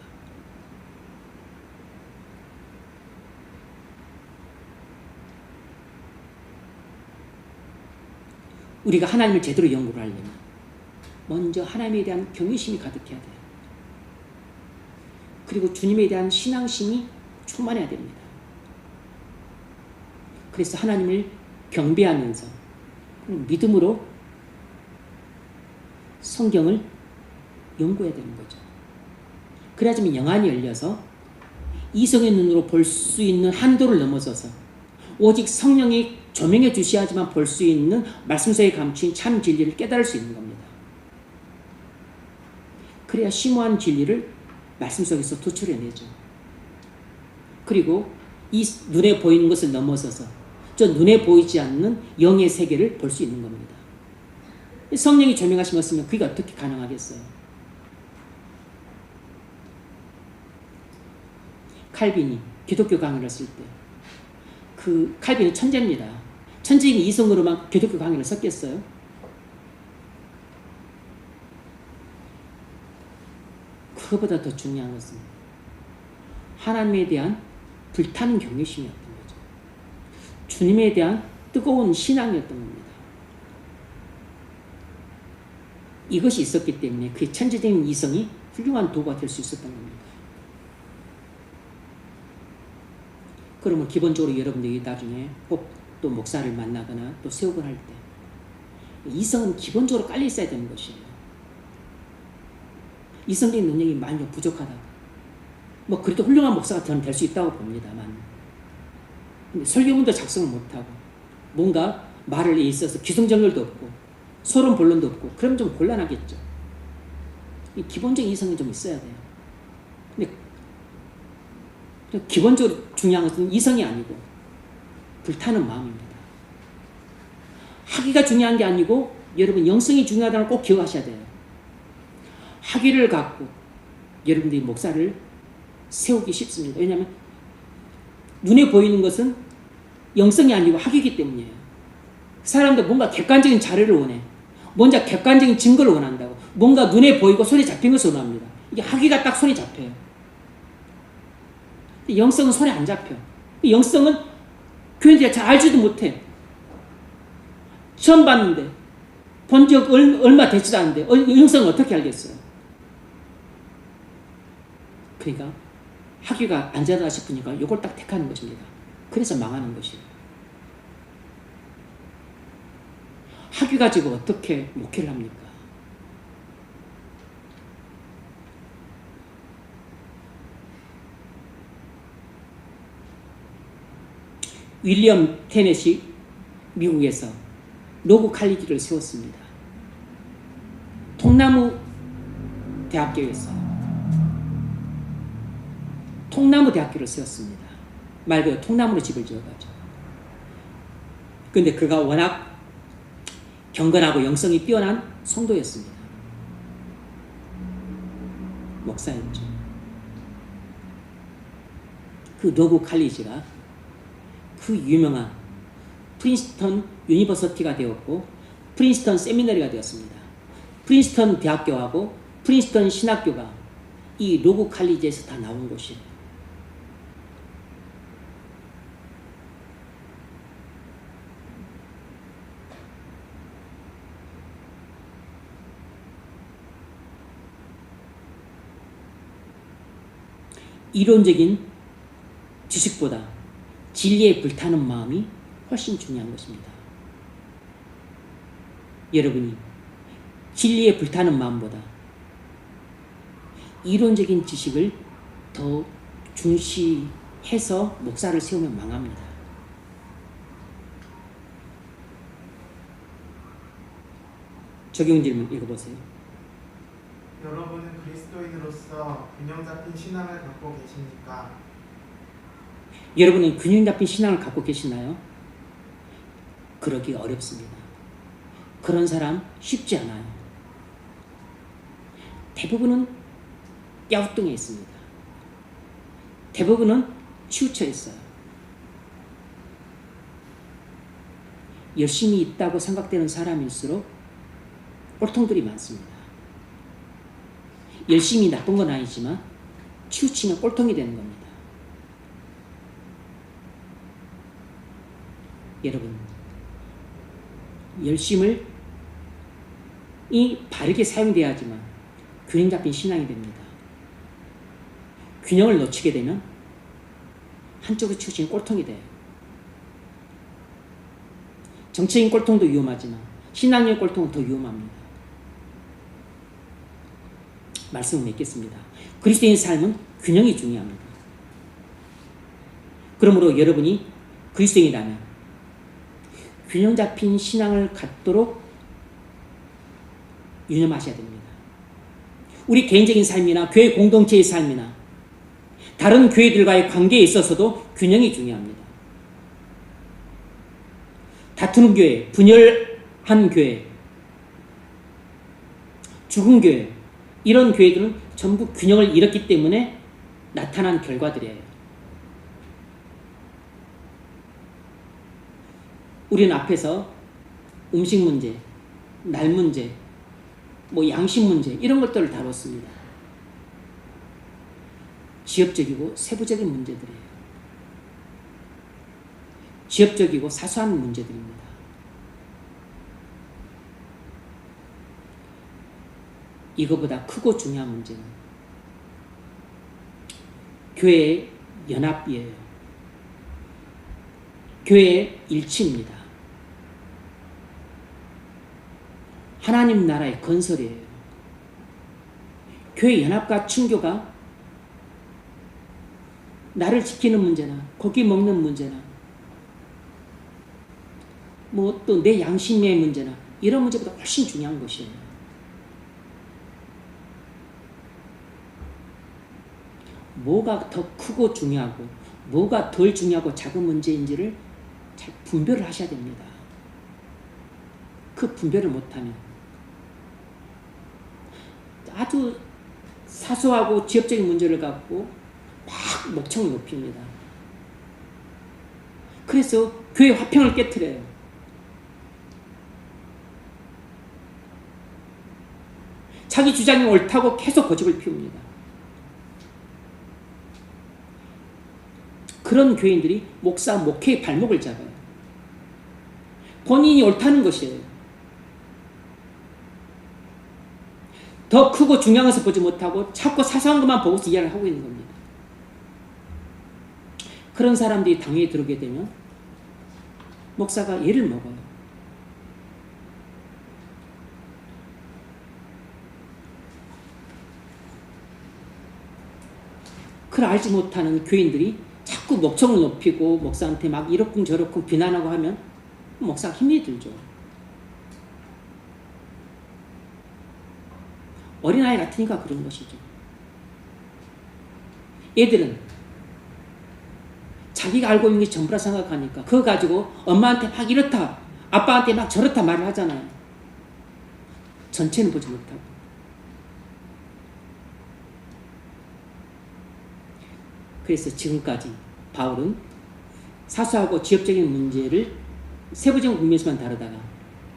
우리가 하나님을 제대로 연구를 하려면 먼저 하나님에 대한 경외심이 가득해야 돼요. 그리고 주님에 대한 신앙심이 충만해야 됩니다. 그래서 하나님을 경배하면서 믿음으로 성경을 연구해야 되는 거죠. 그래야지만 영안이 열려서 이성의 눈으로 볼 수 있는 한도를 넘어서서 오직 성령이 조명해 주셔야지만 볼 수 있는 말씀 속에 감춘 참 진리를 깨달을 수 있는 겁니다. 그래야 심오한 진리를 말씀 속에서 도출해내죠. 그리고 이 눈에 보이는 것을 넘어서서 저 눈에 보이지 않는 영의 세계를 볼 수 있는 겁니다. 성령이 조명하신 것이면 그게 어떻게 가능하겠어요? 칼빈이 기독교 강의를 했을 때 그 칼빈이 천재입니다. 천재인 이성으로만 기독교 강의를 썼겠어요? 그거보다 더 중요한 것은 하나님에 대한 불타는 경외심이었던 거죠. 주님에 대한 뜨거운 신앙이었던 겁니다. 이것이 있었기 때문에 그의 천재적인 이성이 훌륭한 도구가 될 수 있었던 겁니다. 그러면 기본적으로 여러분들이 나중에 꼭 또 목사를 만나거나 또 세우거나 할 때 이성은 기본적으로 깔려 있어야 되는 것이에요. 이성적인 능력이 많이 부족하다. 뭐 그래도 훌륭한 목사가 저는 될 수 있다고 봅니다만, 근데 설교문도 작성을 못하고 뭔가 말을 있어서 기승전결도 없고 서론 본론도 없고 그럼 좀 곤란하겠죠. 이 기본적인 이성이 좀 있어야 돼요. 근데 기본적으로 중요한 것은 이성이 아니고 불타는 마음입니다. 학위가 중요한 게 아니고 여러분 영성이 중요하다는 걸 꼭 기억하셔야 돼요. 학위를 갖고 여러분들이 목사를 세우기 쉽습니다. 왜냐하면 눈에 보이는 것은 영성이 아니고 학위이기 때문이에요. 사람들 뭔가 객관적인 자료를 원해. 뭔가 객관적인 증거를 원한다고. 뭔가 눈에 보이고 손에 잡힌 것을 원합니다. 이게 학위가 딱 손에 잡혀요. 영성은 손에 안 잡혀. 영성은 교인들이 잘 알지도 못해. 처음 봤는데, 본 적 얼마 되지도 않는데, 영성은 어떻게 알겠어요? 그러니까, 학위가 안전하다 싶으니까 이걸 딱 택하는 것입니다. 그래서 망하는 것이에요. 학위 가지고 어떻게 목회를 합니까? 윌리엄 테넷이 미국에서 로그 칼리지를 세웠습니다. 통나무 대학교에서 통나무 대학교를 세웠습니다. 말 그대로 통나무로 집을 지어가지고. 근데 그가 워낙 경건하고 영성이 뛰어난 성도였습니다. 목사였죠. 그 로그 칼리지가 그 유명한 프린스턴 유니버시티가 되었고 프린스턴 세미너리가 되었습니다. 프린스턴 대학교하고 프린스턴 신학교가 이 로그 칼리지에서 다 나온 곳이에요. 이론적인 지식보다 진리에 불타는 마음이 훨씬 중요한 것입니다. 여러분이 진리에 불타는 마음보다 이론적인 지식을 더 중시해서 목사를 세우면 망합니다. 적용 질문 읽어보세요. 여러분은 그리스도인으로서 균형 잡힌 신앙을 갖고 계십니까? 여러분은 균형 잡힌 신앙을 갖고 계시나요? 그러기 어렵습니다. 그런 사람 쉽지 않아요. 대부분은 갸우뚱해 있습니다. 대부분은 치우쳐 있어요. 열심히 있다고 생각되는 사람일수록 꼴통들이 많습니다. 열심히 나쁜 건 아니지만 치우치면 꼴통이 되는 겁니다. 여러분, 열심을 바르게 사용돼야지만 균형 잡힌 신앙이 됩니다. 균형을 놓치게 되면 한쪽으로 치우치는 꼴통이 돼요. 정치적인 꼴통도 위험하지만 신앙적 꼴통은 더 위험합니다. 말씀을 맺겠습니다. 그리스도인 삶은 균형이 중요합니다. 그러므로 여러분이 그리스도인이라면 균형 잡힌 신앙을 갖도록 유념하셔야 됩니다. 우리 개인적인 삶이나 교회 공동체의 삶이나 다른 교회들과의 관계에 있어서도 균형이 중요합니다. 다투는 교회, 분열한 교회, 죽은 교회, 이런 교회들은 전부 균형을 잃었기 때문에 나타난 결과들이에요. 우리는 앞에서 음식 문제, 날 문제, 양식 문제 이런 것들을 다뤘습니다. 지엽적이고 세부적인 문제들이에요. 지엽적이고 사소한 문제들입니다. 이거보다 크고 중요한 문제는 교회의 연합이에요. 교회의 일치입니다. 하나님 나라의 건설이에요. 교회 연합과 친교가 나를 지키는 문제나 고기 먹는 문제나 또 내 양심의 문제나 이런 문제보다 훨씬 중요한 것이에요. 뭐가 더 크고 중요하고 뭐가 덜 중요하고 작은 문제인지를 잘 분별을 하셔야 됩니다. 그 분별을 못하면 아주 사소하고 지엽적인 문제를 갖고 막 목청을 높입니다. 그래서 교회 화평을 깨트려요. 자기 주장이 옳다고 계속 고집을 피웁니다. 그런 교인들이 목사, 목회의 발목을 잡아요. 본인이 옳다는 것이에요. 더 크고 중요한 것을 보지 못하고 자꾸 사소한 것만 보고서 이해를 하고 있는 겁니다. 그런 사람들이 당회에 들어오게 되면 목사가 예를 먹어요. 그걸 알지 못하는 교인들이 자꾸 목청을 높이고 목사한테 막 이렇쿵 저렇쿵 비난하고 하면 목사가 힘이 들죠. 어린아이 같으니까 그런 것이죠. 애들은 자기가 알고 있는 게 전부라 생각하니까 그거 가지고 엄마한테 막 이렇다, 아빠한테 막 저렇다 말을 하잖아요. 전체는 보지 못하고. 그래서 지금까지 바울은 사소하고 지엽적인 문제를 세부적인 국면에서만 다루다가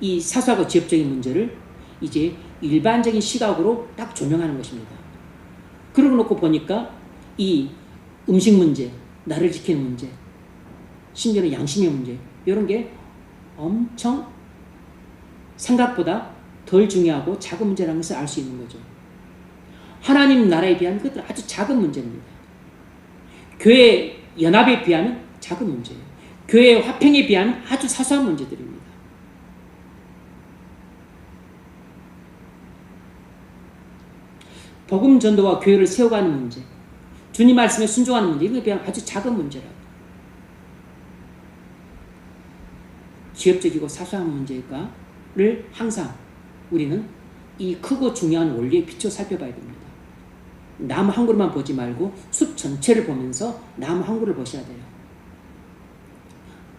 이 사소하고 지엽적인 문제를 이제 일반적인 시각으로 딱 조명하는 것입니다. 그러고 놓고 보니까 이 음식 문제, 나를 지키는 문제, 심지어는 양심의 문제, 이런 게 엄청 생각보다 덜 중요하고 작은 문제라는 것을 알 수 있는 거죠. 하나님 나라에 비하면 그것도 아주 작은 문제입니다. 교회 연합에 비하면 작은 문제예요. 교회 화평에 비하면 아주 사소한 문제들입니다. 복음 전도와 교회를 세워가는 문제, 주님 말씀에 순종하는 문제, 이거에 비하면 아주 작은 문제라고. 지엽적이고 사소한 문제를 항상 우리는 이 크고 중요한 원리에 비춰 살펴봐야 됩니다. 나무 한 그루만 보지 말고 숲 전체를 보면서 나무 한 그루를 보셔야 돼요.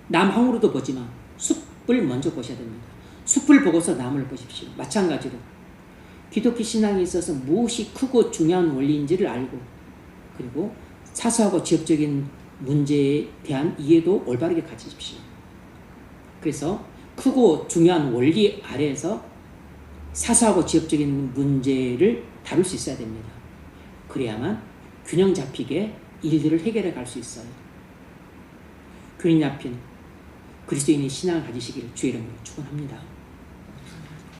나무 한 그루도 보지만 숲을 먼저 보셔야 됩니다. 숲을 보고서 나무를 보십시오. 마찬가지로 기독교 신앙에 있어서 무엇이 크고 중요한 원리인지를 알고 그리고 사소하고 지엽적인 문제에 대한 이해도 올바르게 가지십시오. 그래서 크고 중요한 원리 아래에서 사소하고 지엽적인 문제를 다룰 수 있어야 됩니다. 그래야만 균형 잡히게 일들을 해결해 갈 수 있어요. 균형 잡힌 그리스도인의 신앙을 가지시기를 주의 이름으로 축원합니다.